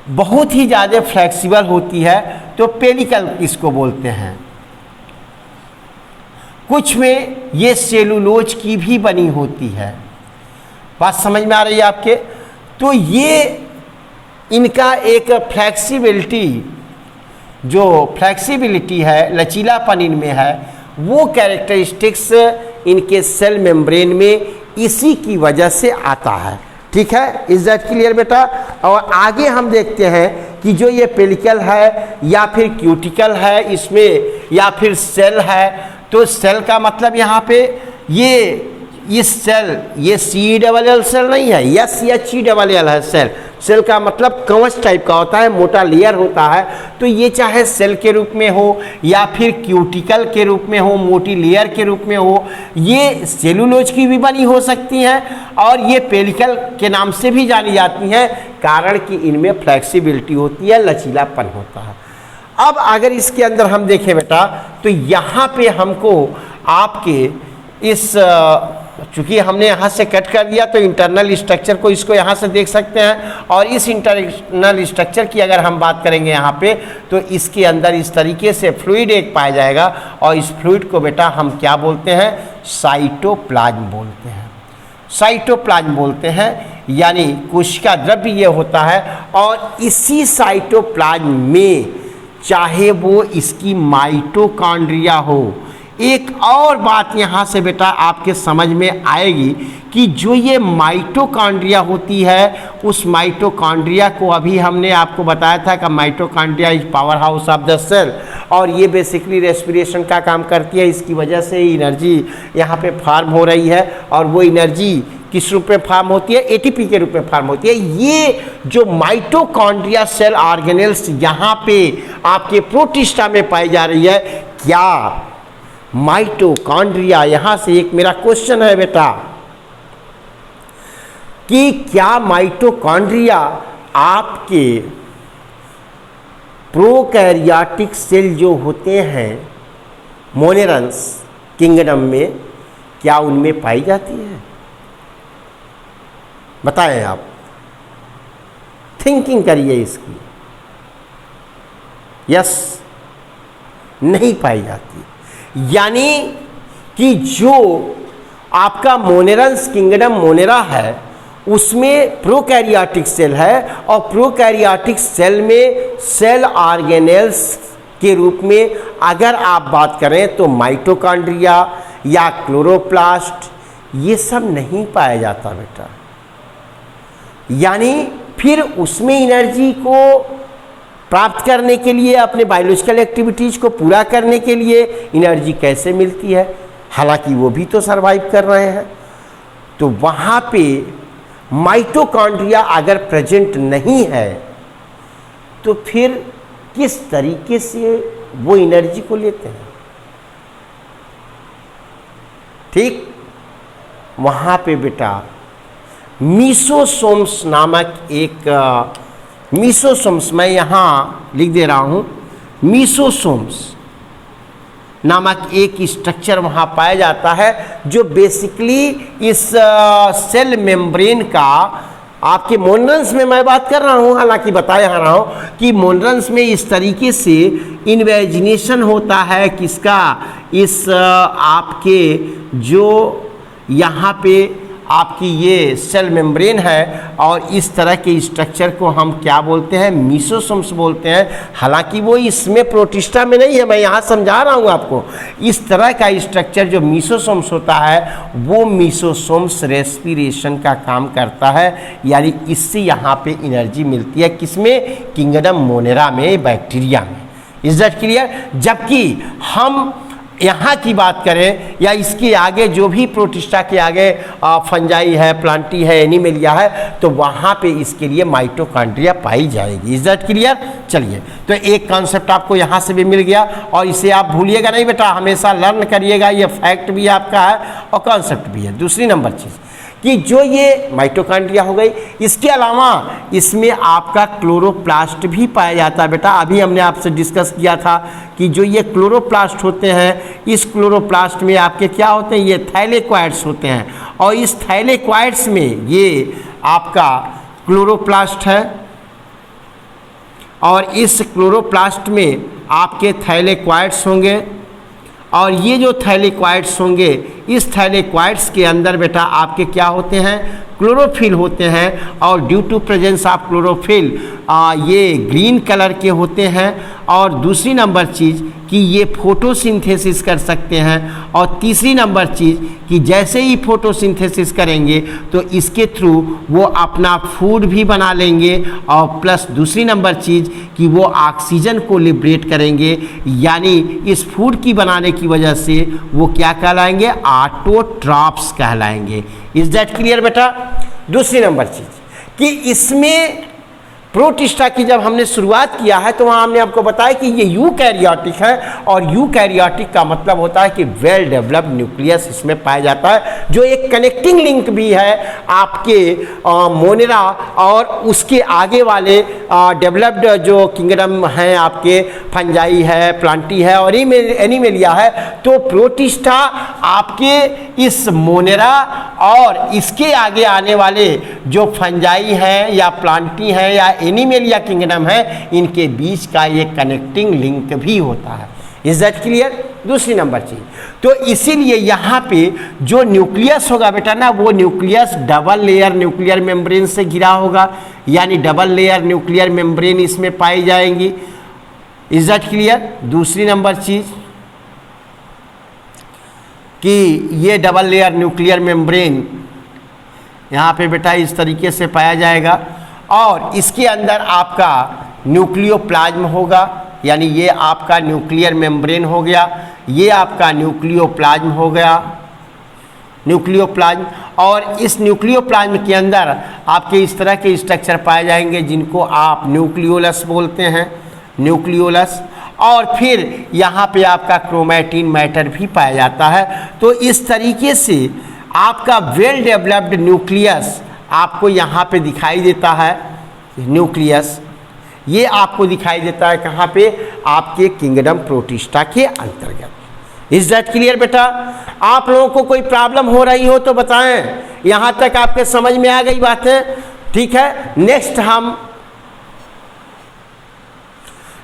बहुत ही ज़्यादा फ्लेक्सिबल होती है, तो पेलिकल इसको बोलते हैं। कुछ में ये सेलुलोज की भी बनी होती है। बात समझ में आ रही है आपके? तो ये इनका एक फ्लेक्सिबिलिटी है, लचीलापन इनमें है, वो कैरेक्टरिस्टिक्स इनके सेल मेम्ब्रेन में इसी की वजह से आता है। ठीक है, इज दैट क्लियर बेटा? और आगे हम देखते हैं कि जो ये पेलिकल है या फिर क्यूटिकल है इसमें, या फिर सेल है, तो सेल का मतलब यहाँ पे ये सेल, ये CELL सेल नहीं है, SHELL है सेल। सेल का मतलब कवच टाइप का होता है, मोटा लेयर होता है। तो ये चाहे सेल के रूप में हो या फिर क्यूटिकल के रूप में हो, मोटी लेयर के रूप में हो, ये सेलुलोज की भी बनी हो सकती हैं और ये पेलिकल के नाम से भी जानी जाती हैं, कारण कि इनमें फ्लेक्सिबिलिटी होती है, लचीलापन होता है। अब अगर इसके अंदर हम देखें बेटा, तो यहाँ पे हमको आपके इस, चूँकि हमने यहाँ से कट कर दिया तो इंटरनल स्ट्रक्चर को इसको यहाँ से देख सकते हैं। और इस इंटरनल स्ट्रक्चर की अगर हम बात करेंगे यहाँ पे, तो इसके अंदर इस तरीके से फ्लूइड एक पाया जाएगा और इस फ्लूइड को बेटा हम क्या बोलते हैं? साइटोप्लाज्म बोलते हैं। साइटोप्लाज्म बोलते हैं, यानी कोशिका द्रव्य ये होता है। और इसी साइटोप्लाज्म में चाहे वो इसकी माइटोकॉन्ड्रिया हो, एक और बात यहाँ से बेटा आपके समझ में आएगी कि जो ये माइटोकॉन्ड्रिया होती है, उस माइटोकॉन्ड्रिया को अभी हमने आपको बताया था कि mitochondria is power house of the cell, और ये बेसिकली रेस्पिरेशन का काम करती है। इसकी वजह से एनर्जी यहाँ पे फार्म हो रही है, और वो एनर्जी किस रूप में फार्म होती है? ATP के रूप में फार्म होती है। ये जो माइटोकॉन्ड्रिया सेल ऑर्गेनेल्स यहाँ पे आपके प्रोटिस्टा में पाई जा रही है, क्या माइटोकॉन्ड्रिया, यहाँ से एक मेरा क्वेश्चन है बेटा कि क्या माइटोकॉन्ड्रिया आपके प्रोकैरियोटिक सेल जो होते हैं मोनेरन्स किंगडम में, क्या उनमें पाई जाती है? बताएं आप, थिंकिंग करिए इसकी। यस, नहीं पाई जाती। यानी कि जो आपका मोनेरन्स किंगडम मोनेरा है, उसमें प्रोकैरियोटिक सेल है, और प्रोकैरियोटिक सेल में सेल ऑर्गेनेल्स के रूप में अगर आप बात करें तो माइटोकॉन्ड्रिया या क्लोरोप्लास्ट, ये सब नहीं पाया जाता बेटा। यानी फिर उसमें एनर्जी को प्राप्त करने के लिए, अपने बायोलॉजिकल एक्टिविटीज़ को पूरा करने के लिए एनर्जी कैसे मिलती है? हालांकि वो भी तो सरवाइव कर रहे हैं। तो वहाँ पे माइटोकॉन्ड्रिया अगर प्रेजेंट नहीं है, तो फिर किस तरीके से वो एनर्जी को लेते हैं? ठीक, वहाँ पे बेटा मीसोसोम्स नामक एक मीसोसोम्स, मैं यहाँ लिख दे रहा हूँ, मीसोसोम्स नामक एक स्ट्रक्चर वहाँ पाया जाता है, जो बेसिकली इस सेल मेम्ब्रेन का, आपके मोनरन्स में मैं बात कर रहा हूँ, हालांकि बता यहाँ रहा हूँ कि मोनरन्स में इस तरीके से इन्वेजिनेशन होता है किसका? इस आपके जो यहाँ पे आपकी ये सेल मेम्ब्रेन है और इस तरह के स्ट्रक्चर को हम क्या बोलते हैं, मीसोसोम्स बोलते हैं। हालांकि वो इसमें प्रोटिस्टा में नहीं है, मैं यहाँ समझा रहा हूँ आपको। इस तरह का स्ट्रक्चर जो मीसोसोम्स होता है वो मीसोसोम्स रेस्पिरेशन का काम करता है, यानी इससे यहाँ पे एनर्जी मिलती है, किसमें, किंगडम मोनेरा में, बैक्टीरिया में। Is that clear? जबकि हम यहाँ की बात करें या इसके आगे जो भी प्रोटिस्टा के आगे फंजाई है, प्लांटी है, एनिमेलिया है, तो वहाँ पे इसके लिए माइटोकॉन्ड्रिया पाई जाएगी। Is that clear? चलिए, तो एक कॉन्सेप्ट आपको यहाँ से भी मिल गया और इसे आप भूलिएगा नहीं बेटा, हमेशा लर्न करिएगा, ये फैक्ट भी आपका है और कॉन्सेप्ट भी है। दूसरी नंबर चीज़ कि जो ये माइटोकॉन्ड्रिया हो गई, इसके अलावा इसमें आपका क्लोरोप्लास्ट भी पाया जाता है बेटा। अभी हमने आपसे डिस्कस किया था कि जो ये क्लोरोप्लास्ट होते हैं, इस क्लोरोप्लास्ट में आपके क्या होते हैं, ये थैलेक्वाइड्स होते हैं और इस थैलेक्वाइड्स में ये आपका क्लोरोप्लास्ट है और इस क्लोरोप्लास्ट में आपके थैलेक्वाइड्स होंगे और ये जो थैलेक्वाइड्स होंगे, इस थैलेक्वाइड्स के अंदर बेटा आपके क्या होते हैं, क्लोरोफिल होते हैं और due to presence of chlorophyll ये ग्रीन कलर के होते हैं। और दूसरी नंबर चीज़ कि ये फोटोसिंथेसिस कर सकते हैं और तीसरी नंबर चीज़ कि जैसे ही फोटोसिंथेसिस करेंगे तो इसके थ्रू वो अपना फूड भी बना लेंगे और प्लस दूसरी नंबर चीज़ कि वो ऑक्सीजन को लिबरेट करेंगे, यानी इस फूड की बनाने की वजह से वो क्या कहलाएंगे, ऑटोट्रॉफ्स कहलाएंगे। इज दैट क्लियर बेटा? दूसरी नंबर चीज़ कि इसमें प्रोटिस्टा की जब हमने शुरुआत किया है तो वहाँ हमने आपको बताया कि ये यूकैरियोटिक है और यूकैरियोटिक का मतलब होता है कि वेल डेवलप्ड न्यूक्लियस इसमें पाया जाता है, जो एक कनेक्टिंग लिंक भी है आपके मोनेरा और उसके आगे वाले डेवलप्ड जो किंगडम हैं आपके, फंजाई है, प्लांटी है और एनिमेलिया है। तो प्रोटिस्टा आपके इस मोनेरा और इसके आगे आने वाले जो फंजाई हैं या प्लांटी हैं या एनिमेलिया किंगडम है, इनके बीच का ये कनेक्टिंग लिंक भी होता है। Is that clear? दूसरी नंबर चीज, तो इसीलिए यहाँ पे जो न्यूक्लियस होगा बेटा ना, वो nucleus double layer nuclear membrane से घिरा होगा, यानी डबल लेयर न्यूक्लियर मेम्ब्रेन इसमें पाई जाएंगी। Is that clear? दूसरी नंबर चीज कि ये डबल लेयर न्यूक्लियर मेम्ब्रेन यहाँ पे बेटा इस तरीके से पाया जाएगा और इसके अंदर आपका न्यूक्लियोप्लाज्म होगा, यानी ये आपका न्यूक्लियर मेम्ब्रेन हो गया, ये आपका न्यूक्लियोप्लाज्म हो गया, न्यूक्लियोप्लाज्म। और इस न्यूक्लियोप्लाज्म के अंदर आपके इस तरह के स्ट्रक्चर पाए जाएंगे जिनको आप न्यूक्लियोलस बोलते हैं, न्यूक्लियोलस। और फिर यहाँ पे आपका क्रोमैटिन मैटर भी पाया जाता है। तो इस तरीके से आपका वेल डेवलप्ड न्यूक्लियस आपको यहाँ पे दिखाई देता है। न्यूक्लियस ये आपको दिखाई देता है कहाँ पे, आपके किंगडम प्रोटिस्टा के अंतर्गत। इज दैट क्लियर बेटा? आप लोगों को कोई प्रॉब्लम हो रही हो तो बताएं, यहाँ तक आपके समझ में आ गई बातें? ठीक है,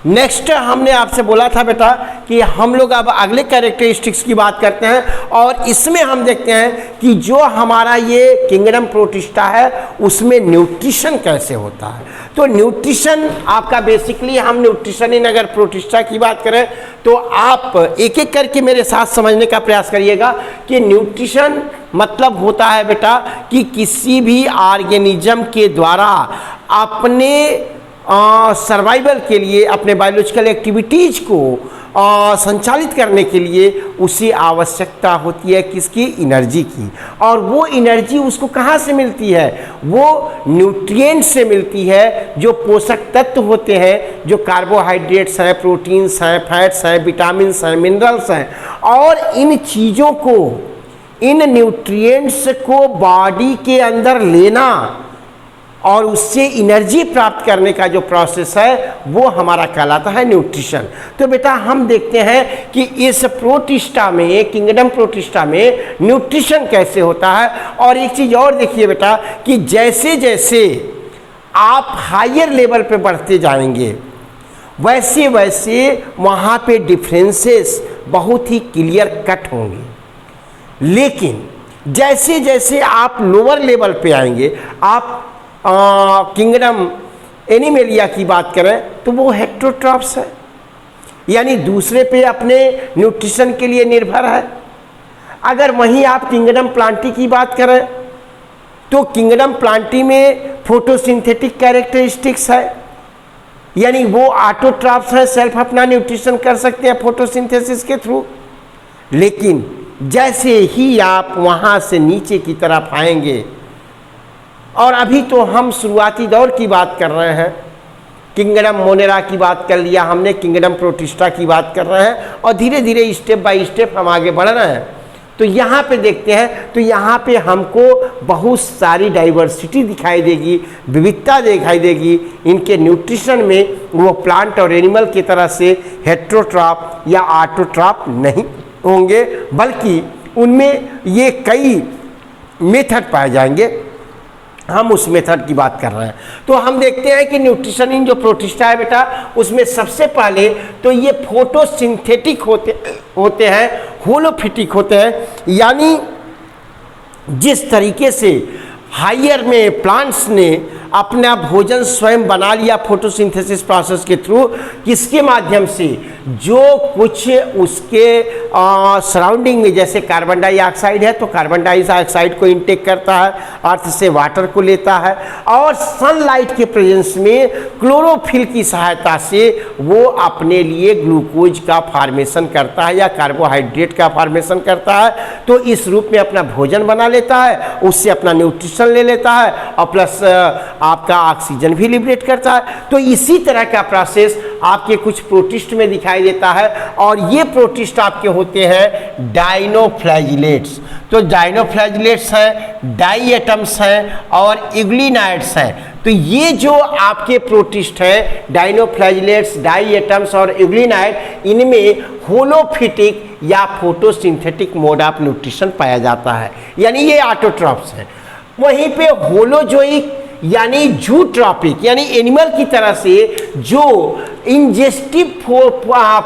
नेक्स्ट हमने आपसे बोला था बेटा कि हम लोग अब अगले कैरेक्टरिस्टिक्स की बात करते हैं और इसमें हम देखते हैं कि जो हमारा ये किंगडम प्रोटिस्टा है उसमें न्यूट्रिशन कैसे होता है। तो न्यूट्रिशन आपका बेसिकली, हम न्यूट्रिशन इन अगर प्रोटिस्टा की बात करें तो आप एक एक करके मेरे साथ समझने का प्रयास करिएगा कि न्यूट्रिशन मतलब होता है बेटा कि किसी भी ऑर्गेनिज्म के द्वारा अपने सर्वाइवल के लिए, अपने बायोलॉजिकल एक्टिविटीज को संचालित करने के लिए उसे आवश्यकता होती है किसकी, एनर्जी की। और वो एनर्जी उसको कहाँ से मिलती है, वो न्यूट्रिएंट से मिलती है, जो पोषक तत्व होते हैं, जो कार्बोहाइड्रेट्स हैं, प्रोटीन्स हैं, फैट्स हैं, विटामिन्स हैं, मिनरल्स हैं। और इन चीज़ों को, इन न्यूट्रिएंट्स को बॉडी के अंदर लेना और उससे एनर्जी प्राप्त करने का जो प्रोसेस है वो हमारा कहलाता है न्यूट्रिशन। तो बेटा हम देखते हैं कि इस प्रोटिस्टा में, किंगडम प्रोटिस्टा में न्यूट्रिशन कैसे होता है। और एक चीज़ और देखिए बेटा कि जैसे जैसे आप हायर लेवल पे बढ़ते जाएंगे वैसे वैसे वहाँ पे डिफरेंसेस बहुत ही क्लियर कट होंगे। लेकिन जैसे जैसे आप लोअर लेवल पे आएंगे, आप किंगडम एनिमेलिया की बात करें तो वो हेटेरोट्रॉप्स है, यानी दूसरे पे अपने न्यूट्रिशन के लिए निर्भर है। अगर वहीं आप किंगडम प्लांटी की बात करें तो किंगडम प्लांटी में फोटोसिंथेटिक कैरेक्टरिस्टिक्स है, यानी वो ऑटोट्रॉप्स है, सेल्फ अपना न्यूट्रिशन कर सकते हैं फोटोसिंथेसिस के थ्रू। लेकिन जैसे ही आप वहाँ से नीचे की तरफ आएंगे, और अभी तो हम शुरुआती दौर की बात कर रहे हैं, किंगडम मोनेरा की बात कर लिया हमने, किंगडम प्रोटिस्टा की बात कर रहे हैं, और धीरे धीरे स्टेप बाय स्टेप हम आगे बढ़ रहे हैं। तो यहाँ पे देखते हैं तो यहाँ पे हमको बहुत सारी डाइवर्सिटी दिखाई देगी, विविधता दिखाई देगी इनके न्यूट्रिशन में। वो प्लांट और एनिमल की तरह से हेटेरोट्रॉप या ऑटोट्रॉप नहीं होंगे, बल्कि उनमें ये कई मेथड पाए जाएंगे। हम उस मेथड की बात कर रहे हैं। तो हम देखते हैं कि न्यूट्रिशन इन जो प्रोटिस्टा है बेटा, उसमें सबसे पहले तो ये फोटोसिंथेटिक होते हैं, होलोफिटिक होते हैं, यानी जिस तरीके से हायर में प्लांट्स ने अपना भोजन स्वयं बना लिया फोटोसिंथेसिस प्रोसेस के थ्रू, किसके माध्यम से, जो कुछ उसके सराउंडिंग में, जैसे कार्बन डाइऑक्साइड है तो कार्बन डाइऑक्साइड को इनटेक करता है, अर्थ से वाटर को लेता है, और सनलाइट के प्रेजेंस में क्लोरोफिल की सहायता से वो अपने लिए ग्लूकोज का फॉर्मेशन करता है या कार्बोहाइड्रेट का फॉर्मेशन करता है। तो इस रूप में अपना भोजन बना लेता है, उससे अपना न्यूट्रिशन ले लेता है, और प्लस आपका ऑक्सीजन भी लिबरेट करता है। तो इसी तरह का प्रोसेस आपके कुछ प्रोटिस्ट में दिखाई देता है, और ये प्रोटिस्ट आपके होते हैं डाइनोफ्लैजिलेट्स। तो डाइनोफ्लैजिलेट्स हैं, डाइएटम्स हैं और यूग्लिनाइड्स हैं। तो ये जो आपके प्रोटिस्ट हैं, डाइनोफ्लैजिलेट्स, डाइएटम्स और यूग्लिनाइड, इनमें होलोफिटिक या फोटोसिंथेटिक मोड ऑफ न्यूट्रिशन पाया जाता है, यानी ये ऑटोट्रॉप्स हैं। वहीं पे होलोजोइक यानी जूट्रॉपिक, यानी एनिमल की तरह से जो इंजेस्टिव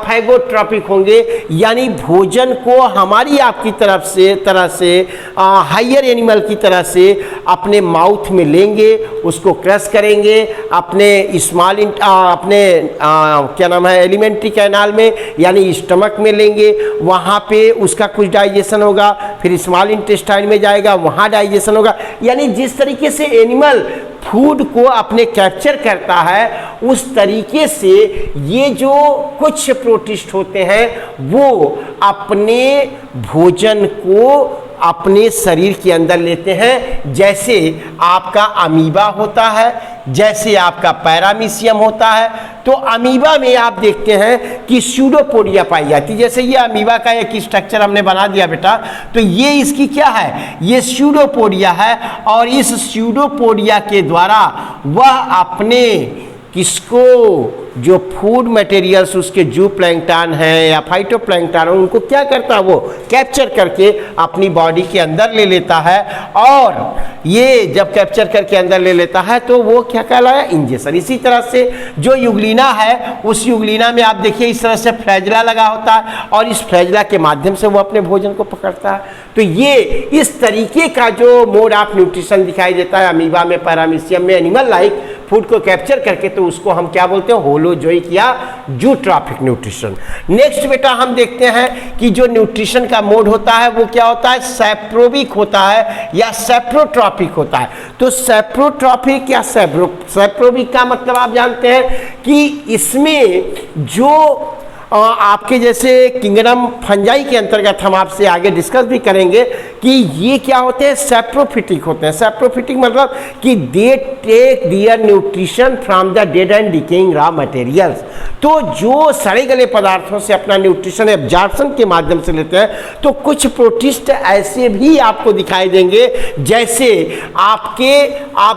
फैगोट्रॉपिक होंगे, यानी भोजन को हमारी आपकी तरह से हायर एनिमल की तरह से अपने माउथ में लेंगे, उसको क्रश करेंगे, अपने स्मॉल क्या नाम है एलिमेंट्री कैनाल में यानी स्टमक में लेंगे, वहाँ पे उसका कुछ डाइजेशन होगा, फिर स्मॉल इंटेस्टाइन में जाएगा, वहाँ डाइजेशन होगा। यानी जिस तरीके से एनिमल फूड को अपने कैप्चर करता है, उस तरीके से ये जो कुछ प्रोटिस्ट होते हैं वो अपने भोजन को अपने शरीर के अंदर लेते हैं। जैसे आपका अमीबा होता है, जैसे आपका पैरामीशियम होता है। तो अमीबा में आप देखते हैं कि स्यूडोपोडिया पाई जाती है। जैसे ये अमीबा का एक स्ट्रक्चर हमने बना दिया बेटा, तो ये इसकी क्या है, ये स्यूडोपोडिया है, और इस स्यूडोपोडिया के द्वारा वह अपने किसको, जो फूड मटेरियल्स उसके जू प्लैंकटन है या फाइटोप्लैंकटन है, उनको क्या करता है, वो कैप्चर करके अपनी बॉडी के अंदर ले लेता है। और ये जब कैप्चर करके अंदर ले लेता है तो वो क्या कहलाया, इंजेक्शन। इसी तरह से जो युग्लिना है, उस युग्लिना में आप देखिए इस तरह से फ्लैजला लगा होता है, और इस फ्लैजला के माध्यम से वो अपने भोजन को पकड़ता है। तो ये इस तरीके का जो मोड ऑफ न्यूट्रिशन दिखाई देता है अमीबा में, पैरामीशियम में, एनिमल लाइक फूड को कैप्चर करके, तो उसको हम क्या बोलते हैं, होलोजोइक या जूट्रॉपिक न्यूट्रिशन। नेक्स्ट बेटा हम देखते हैं कि जो न्यूट्रिशन का मोड होता है वो क्या होता है, सैप्रोबिक होता है या सैप्रोट्रॉपिक होता है। तो सैप्रोट्रॉपिक या सैप्रोबिक का मतलब आप जानते हैं कि इसमें जो आपके जैसे किंगडम फंजाई के अंतर्गत हम आपसे आगे डिस्कस भी करेंगे कि ये क्या होते हैं, सैप्रोफिटिक होते हैं। सैप्रोफिटिक मतलब कि they take their nutrition from the dead and decaying raw materials. तो जो सड़े गले पदार्थों से अपना न्यूट्रिशन एब्जॉर्प्शन के माध्यम से लेते हैं। तो कुछ प्रोटिस्ट ऐसे भी आपको दिखाई देंगे, जैसे आप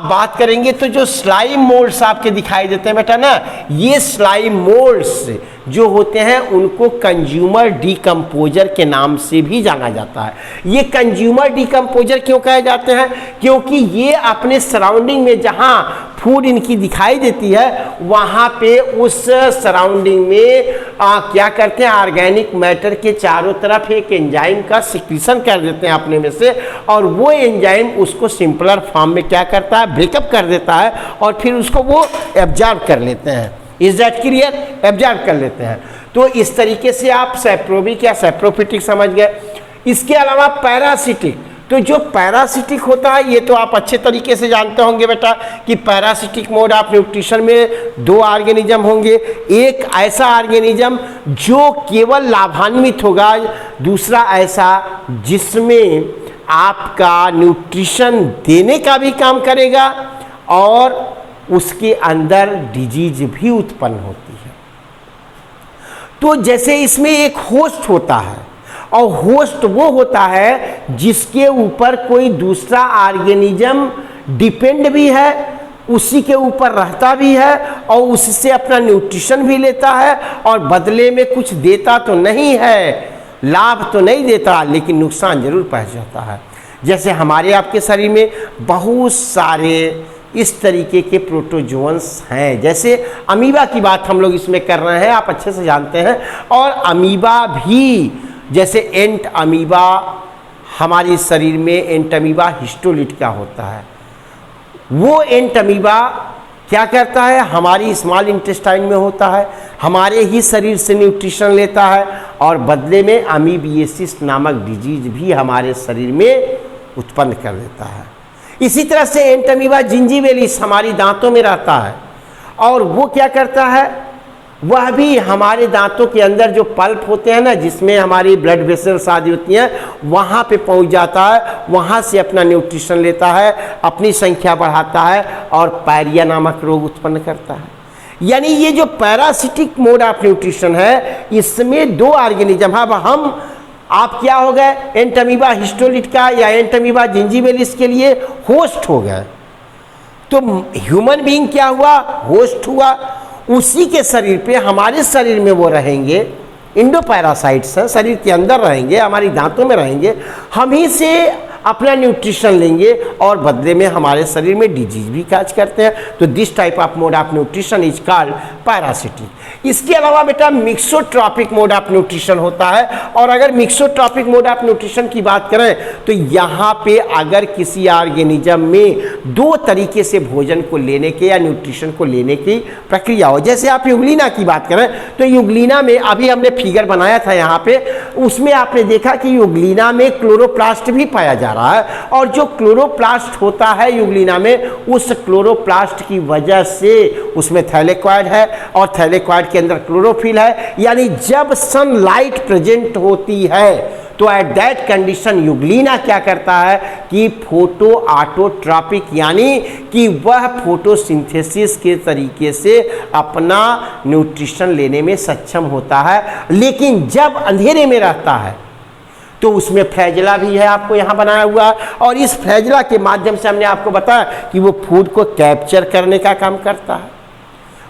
बात करेंगे तो जो स्लाइम मोल्ड्स आपके दिखाई देते हैं बेटा ना, ये स्लाइम मोल्ड्स जो होते हैं उनको कंज्यूमर डिकम्पोजर के नाम से भी जाना जाता है। ये कंज्यूमर डिकम्पोजर क्यों कहे जाते हैं? क्योंकि ये अपने सराउंडिंग में जहाँ फूड इनकी दिखाई देती है वहाँ पे उस सराउंडिंग में क्या करते हैं, ऑर्गेनिक मैटर के चारों तरफ एक एंजाइम का सिक्रीशन कर देते हैं अपने में से, और वो एंजाइम उसको सिंपलर फॉर्म में क्या करता है, ब्रेकअप कर देता है और फिर उसको वो एब्जॉर्ब कर लेते हैं। Is that clear? एब्जॉर्ब कर लेते हैं। तो इस तरीके से आप सैप्रोबिक या सैप्रोफिटिक समझ गए। इसके अलावा पैरासिटिक, तो जो पैरासिटिक होता है ये तो आप अच्छे तरीके से जानते होंगे बेटा कि पैरासिटिक मोड ऑफ न्यूट्रिशन में दो ऑर्गेनिज्म होंगे। एक ऐसा ऑर्गेनिज्म जो केवल लाभान्वित होगा, दूसरा ऐसा जिसमें आपका न्यूट्रिशन देने का भी काम करेगा और उसके अंदर डिजीज भी उत्पन्न होती है। तो जैसे इसमें एक होस्ट होता है, और होस्ट वो होता है जिसके ऊपर कोई दूसरा ऑर्गेनिज्म डिपेंड भी है, उसी के ऊपर रहता भी है और उससे अपना न्यूट्रिशन भी लेता है और बदले में कुछ देता तो नहीं है, लाभ तो नहीं देता लेकिन नुकसान जरूर पहुंचाता है। जैसे हमारे आपके शरीर में बहुत सारे इस तरीके के प्रोटोजोअन्स हैं। जैसे अमीबा की बात हम लोग इसमें कर रहे हैं, आप अच्छे से जानते हैं। और अमीबा भी, जैसे एंट अमीबा हमारे शरीर में एंट अमीबा हिस्टोलिट का होता है, वो एंट अमीबा क्या करता है, हमारी स्मॉल इंटेस्टाइन में होता है, हमारे ही शरीर से न्यूट्रिशन लेता है और बदले में अमीबिएसिस नामक डिजीज भी हमारे शरीर में उत्पन्न कर देता है। इसी तरह से एंट अमीबा जिंजिवेलिस हमारी दांतों में रहता है और वो क्या करता है, वह भी हमारे दांतों के अंदर जो पल्प होते हैं ना, जिसमें हमारी ब्लड वेसल्स आदि होती हैं, वहाँ पे पहुँच जाता है, वहाँ से अपना न्यूट्रिशन लेता है, अपनी संख्या बढ़ाता है और पायरिया नामक रोग उत्पन्न करता है। यानी ये जो पैरासिटिक मोड ऑफ न्यूट्रिशन है, इसमें दो ऑर्गेनिज्म, अब हम आप क्या हो गए, एंट अमीबा हिस्टोलिट का या एंट अमीबा जिंजिवेलिस के लिए होस्ट हो गए। तो ह्यूमन बीइंग क्या हुआ, होस्ट हुआ। उसी के शरीर पे, हमारे शरीर में वो रहेंगे, इंडोपैरासाइट्स हैं, शरीर के अंदर रहेंगे, हमारी दांतों में रहेंगे, हम ही से अपना न्यूट्रिशन लेंगे और बदले में हमारे शरीर में डिजीज भी काज करते हैं। तो this type of mode of nutrition is called parasitic. इसके अलावा बेटा मिक्सोट्रॉपिक मोड ऑफ न्यूट्रिशन होता है। और अगर मिक्सोट्रॉपिक मोड ऑफ न्यूट्रिशन की बात करें तो यहाँ पे अगर किसी ऑर्गेनिज्म में दो तरीके से भोजन को लेने के या न्यूट्रिशन को लेने की प्रक्रिया हो, जैसे आप यूग्लिना की बात करें तो यूग्लिना में अभी हमने फिगर बनाया था यहाँ पे, उसमें आपने देखा कि यूग्लिना में क्लोरोप्लास्ट भी पाया जा रहा है। और जो क्लोरोप्लास्ट होता है यूग्लिना में, उस क्लोरोप्लास्ट की वजह से उसमें थैलेक्वाइड है और थैलेक्वाइड के अंदर क्लोरोफिल है। यानी जब सनलाइट प्रेजेंट होती है तो एट दैट कंडीशन यूग्लिना क्या करता है कि फोटो ऑटोट्रॉपिक, यानी कि वह फोटोसिंथेसिस के तरीके से अपना न्यूट्रिशन लेने में सक्षम होता है। लेकिन जब अंधेरे में रहता है तो उसमें फ्लैजेला भी है, आपको यहाँ बनाया हुआ, और इस फ्लैजेला के माध्यम से हमने आपको बताया कि वो फूड को कैप्चर करने का काम करता है।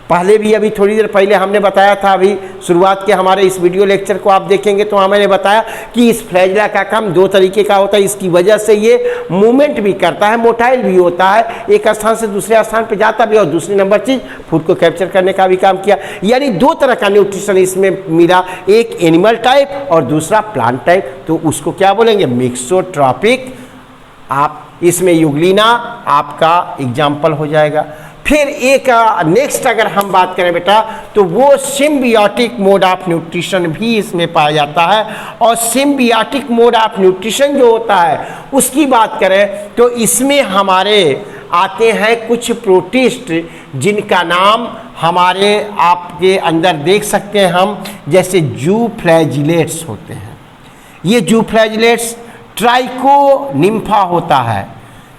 पहले भी अभी थोड़ी देर पहले हमने बताया था, अभी शुरुआत के हमारे इस वीडियो लेक्चर को आप देखेंगे तो हमने बताया कि इस फ्लैजेला का काम दो तरीके का होता है। इसकी वजह से ये मूवमेंट भी करता है, मोटाइल भी होता है, एक स्थान से दूसरे स्थान पे जाता भी, और दूसरी नंबर चीज फूड को कैप्चर करने का भी काम किया। यानी दो तरह का न्यूट्रिशन इसमें मिला, एक एनिमल टाइप और दूसरा प्लांट टाइप। तो उसको क्या बोलेंगे, मिक्सोट्रॉपिक। आप इसमें यूग्लिना आपका एग्जाम्पल हो जाएगा। फिर एक नेक्स्ट अगर हम बात करें बेटा तो वो सिम्बियोटिक मोड ऑफ न्यूट्रिशन भी इसमें पाया जाता है। और सिम्बियोटिक मोड ऑफ न्यूट्रिशन जो होता है उसकी बात करें तो इसमें हमारे आते हैं कुछ प्रोटिस्ट जिनका नाम हमारे आपके अंदर देख सकते हैं हम, जैसे जूफ्लैजिलेट्स होते हैं। ये जूफ्लैजिलेट्स ट्राइकोनिम्फा होता है,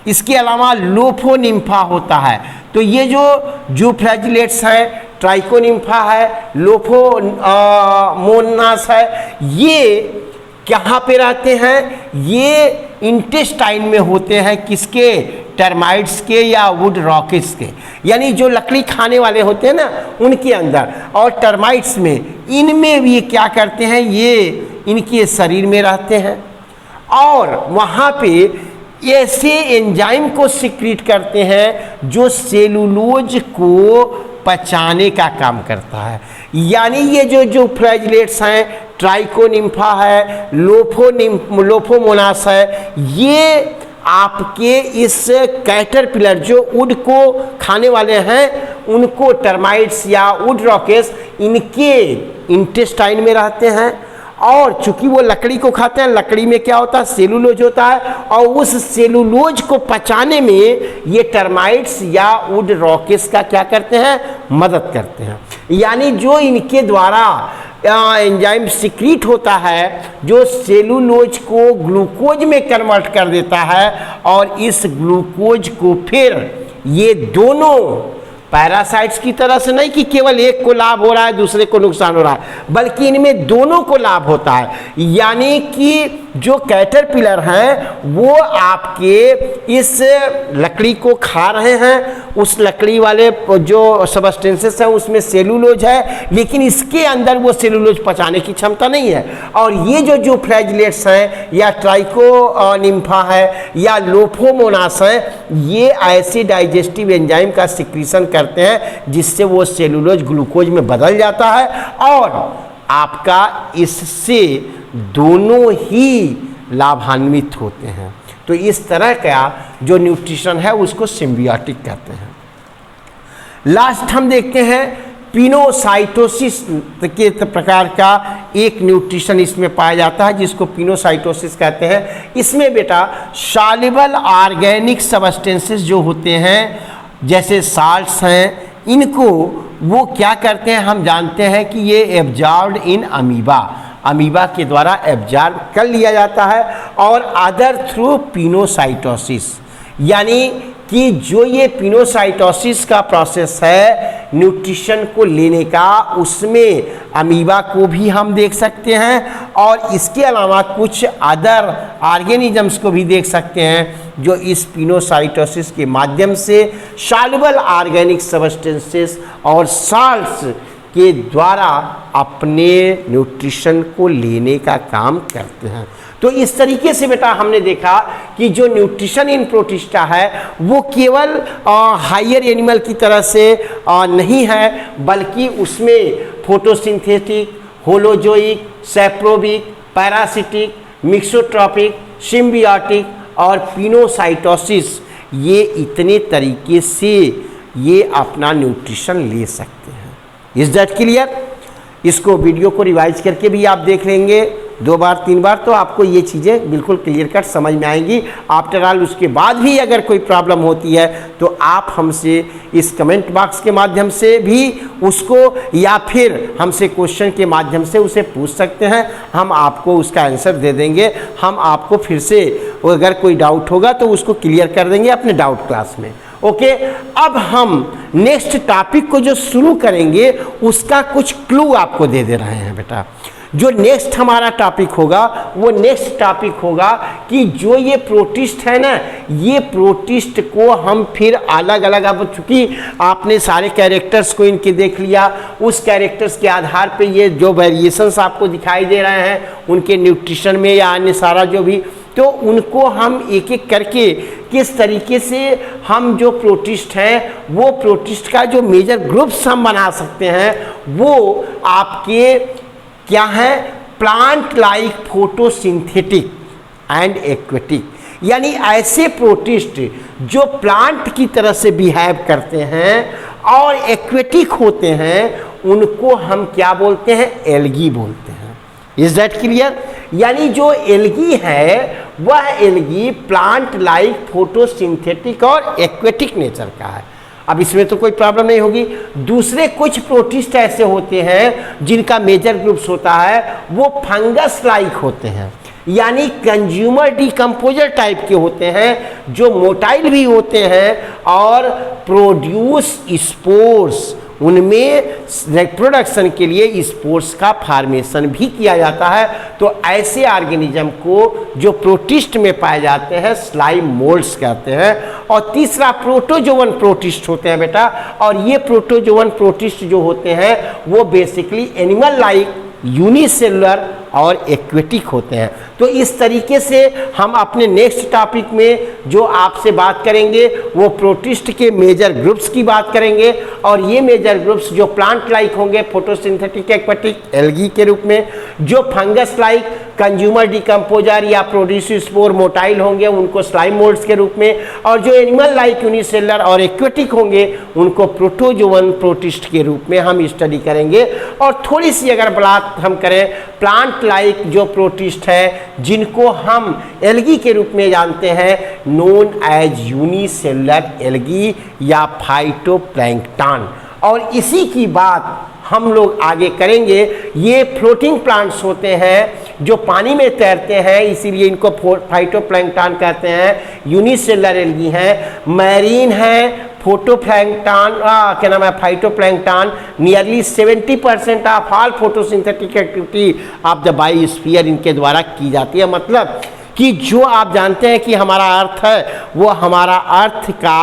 इसके अलावा लोफोनिम्फा होता है। तो ये जो जूफ्लैजिलेट्स हैं, ट्राइकोनिम्फा है, लोफोमोनास है, ये कहाँ पे रहते हैं, ये इंटेस्टाइन में होते हैं, किसके, टर्माइट्स के या वुड रॉकेट्स के, यानी जो लकड़ी खाने वाले होते हैं ना उनके अंदर। और टर्माइट्स में इनमें भी क्या करते हैं, ये इनके शरीर में रहते हैं और वहाँ पे ऐसे एंजाइम को सिक्रीट करते हैं जो सेलुलोज को पचाने का काम करता है। यानी ये जो फ्लैजिलेट्स हैं, ट्राइकोनिम्फा है, लोफोमोनास है, ये आपके इस कैटरपिलर जो वुड को खाने वाले हैं उनको, टर्माइट्स या वुड रॉकेट्स, इनके इंटेस्टाइन में रहते हैं और चूंकि वो लकड़ी को खाते हैं, लकड़ी में क्या होता है, सेलुलोज होता है और उस सेलुलोज को पचाने में ये टर्माइट्स या वुड रॉकेट्स का क्या करते हैं, मदद करते हैं। यानी जो इनके द्वारा एंजाइम सिक्रीट होता है जो सेलुलोज को ग्लूकोज में कन्वर्ट कर देता है और इस ग्लूकोज को फिर ये दोनों पैरासाइट्स की तरह से नहीं कि केवल एक को लाभ हो रहा है दूसरे को नुकसान हो रहा है, बल्कि इनमें दोनों को लाभ होता है। यानी कि जो कैटरपिलर हैं वो आपके इस लकड़ी को खा रहे हैं, उस लकड़ी वाले जो सबस्टेंसेस है उसमें सेलुलोज है, लेकिन इसके अंदर वो सेलुलोज पचाने की क्षमता नहीं है। और ये जो फ्लैजिलेट्स हैं या ट्राइकोनिम्फा है या लोफोमोनास है, ये ऐसे डाइजेस्टिव एंजाइम का सिक्रीशन करते हैं जिससे वो सेलुलोज ग्लूकोज में बदल जाता है और आपका इससे दोनों ही लाभान्वित होते हैं। तो इस तरह का जो न्यूट्रिशन है उसको सिम्बियोटिक कहते हैं। लास्ट हम देखते हैं पिनोसाइटोसिस के प्रकार का एक न्यूट्रिशन इसमें पाया जाता है जिसको पिनोसाइटोसिस कहते हैं। इसमें बेटा सॉल्युबल ऑर्गेनिक सबस्टेंसेस जो होते हैं जैसे साल्ट्स हैं, इनको वो क्या करते हैं, हम जानते हैं कि ये एब्जॉर्ब्ड इन अमीबा के द्वारा एब्जॉर्ब कर लिया जाता है और अदर थ्रू पिनोसाइटोसिस। यानी कि जो ये पिनोसाइटोसिस का प्रोसेस है न्यूट्रिशन को लेने का, उसमें अमीबा को भी हम देख सकते हैं और इसके अलावा कुछ अदर ऑर्गेनिजम्स को भी देख सकते हैं जो इस पिनोसाइटोसिस के माध्यम से सॉल्युबल ऑर्गेनिक सबस्टेंसेस और साल्ट्स के द्वारा अपने न्यूट्रिशन को लेने का काम करते हैं। तो इस तरीके से बेटा हमने देखा कि जो न्यूट्रिशन इन प्रोटिस्टा है वो केवल हायर एनिमल की तरह से नहीं है, बल्कि उसमें photosynthetic, holozoic, saprobic, parasitic, mixotrophic, symbiotic और पिनोसाइटोसिस, ये इतने तरीके से ये अपना न्यूट्रिशन ले सकते हैं। Is that clear? इसको वीडियो को रिवाइज करके भी आप देख लेंगे 2 बार 3 बार तो आपको ये चीज़ें बिल्कुल क्लियर कट समझ में आएंगी। आफ्टर ऑल उसके बाद भी अगर कोई प्रॉब्लम होती है तो आप हमसे इस कमेंट बॉक्स के माध्यम से भी उसको या फिर हमसे क्वेश्चन के माध्यम से उसे पूछ सकते हैं, हम आपको उसका आंसर दे देंगे। हम आपको फिर से अगर कोई डाउट होगा तो उसको क्लियर कर देंगे अपने डाउट क्लास में। ओके, अब हम नेक्स्ट टॉपिक को जो शुरू करेंगे उसका कुछ क्लू आपको दे रहे हैं बेटा। जो नेक्स्ट हमारा टॉपिक होगा वो नेक्स्ट टॉपिक होगा कि जो ये प्रोटिस्ट है ना, ये प्रोटिस्ट को हम फिर अलग अलग, अब चूंकि आपने सारे कैरेक्टर्स को इनके देख लिया, उस कैरेक्टर्स के आधार पे ये जो वेरिएशंस आपको दिखाई दे रहे हैं उनके न्यूट्रिशन में या अन्य सारा जो भी, तो उनको हम एक एक करके किस तरीके से हम जो प्रोटिस्ट हैं वो प्रोटिस्ट का जो मेजर ग्रुप्स हम बना सकते हैं वो आपके क्या है, plant like photosynthetic and aquatic. यानी ऐसे प्रोटिस्ट जो प्लांट की तरह से बिहेव करते हैं और एक्वेटिक होते हैं उनको हम क्या बोलते हैं, एल्गी बोलते हैं। Is that clear? यानी जो एल्गी है वह एल्गी प्लांट लाइक फोटोसिंथेटिक और एक्वेटिक नेचर का है। अब इसमें तो कोई प्रॉब्लम नहीं होगी। दूसरे कुछ प्रोटिस्ट ऐसे होते हैं जिनका मेजर ग्रुप्स होता है वो फंगस लाइक होते हैं, यानी कंज्यूमर डिकम्पोजर टाइप के होते हैं जो मोटाइल भी होते हैं और प्रोड्यूस स्पोर्स, उनमें रिप्रोडक्शन के लिए स्पोर्स का फार्मेशन भी किया जाता है। तो ऐसे ऑर्गेनिज्म को जो प्रोटिस्ट में पाए जाते हैं स्लाइम मोल्ड्स कहते हैं। और तीसरा प्रोटोजोवन प्रोटिस्ट होते हैं बेटा, और ये प्रोटोजोवन प्रोटिस्ट जो होते हैं वो बेसिकली एनिमल लाइक यूनिसेलुलर और एक्वेटिक होते हैं। तो इस तरीके से हम अपने नेक्स्ट टॉपिक में जो आपसे बात करेंगे वो प्रोटिस्ट के मेजर ग्रुप्स की बात करेंगे, और ये मेजर ग्रुप्स जो प्लांट लाइक होंगे फोटोसिंथेटिक एक्वेटिक एल्गी के रूप में, जो फंगस लाइक कंज्यूमर डिकम्पोजर या प्रोड्यूस स्पोर मोटाइल होंगे उनको स्लाइम मोल्ड्स के रूप में, और जो एनिमल लाइक यूनिसेलुलर और एक्वेटिक होंगे उनको प्रोटोजोवन प्रोटिस्ट के रूप में हम स्टडी करेंगे। और थोड़ी सी अगर बात हम करें प्लांट लाइक जो प्रोटिस्ट है जिनको हम एल्गी के रूप में जानते हैं, नोन एज यूनिसेलुलर एल्गी या फाइटोप्लैंक्टन, और इसी की बात हम लोग आगे करेंगे। ये फ्लोटिंग प्लांट्स होते हैं जो पानी में तैरते हैं, इसीलिए इनको फाइटोप्लैंक्टन कहते हैं। यूनिसेलुलर एल्गी हैं, मैरीन हैं, फोटोप्लैंक्टन क्या नाम है phytoplankton. Nearly 70% of all photosynthetic activity of the biosphere इनके द्वारा की जाती है। मतलब कि जो आप जानते हैं कि हमारा अर्थ है वो हमारा अर्थ का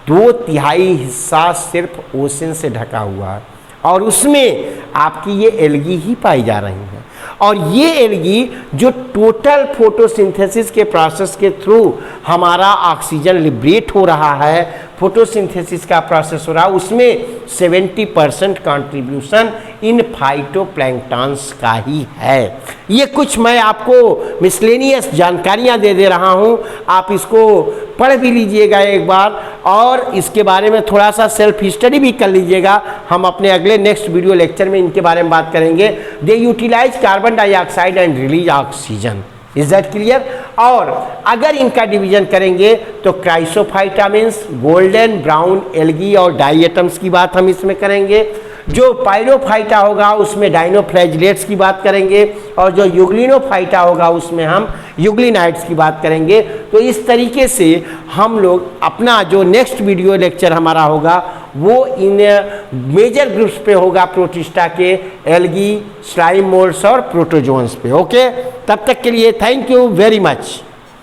2/3 हिस्सा सिर्फ ओशन से ढका हुआ है, और उसमें आपकी ये एल्गी ही पाई जा रही हैं। और ये एल्गी जो टोटल फोटोसिंथेसिस के प्रोसेस के थ्रू हमारा ऑक्सीजन लिबरेट हो रहा है, फोटोसिंथेसिस का प्रोसेस हो रहा है, उसमें 70% कंट्रीब्यूशन इन फाइटोप्लैंक्टन्स का ही है। ये कुछ मैं आपको मिसलेनियस जानकारियां दे रहा हूं, आप इसको पढ़ भी लीजिएगा एक बार, और इसके बारे में थोड़ा सा सेल्फ स्टडी भी कर लीजिएगा। हम अपने अगले नेक्स्ट वीडियो लेक्चर में इनके बारे में बात करेंगे। They utilize carbon dioxide and release oxygen, is that clear. और अगर इनका डिवीजन करेंगे तो chrysophyta means golden brown algae और डाइएटम्स की बात हम इसमें करेंगे। जो पायरोफाइटा होगा उसमें डाइनोफ्लैजिलेट्स की बात करेंगे, और जो यूग्लिनोफाइटा होगा उसमें हम यूग्लिनाइड्स की बात करेंगे। तो इस तरीके से हम लोग अपना जो नेक्स्ट वीडियो लेक्चर हमारा होगा वो इन मेजर ग्रुप्स पे होगा, प्रोटिस्टा के, एल्गी, स्लाइम मोल्ड्स और प्रोटोजोन्स पे। ओके, तब तक के लिए थैंक यू वेरी मच।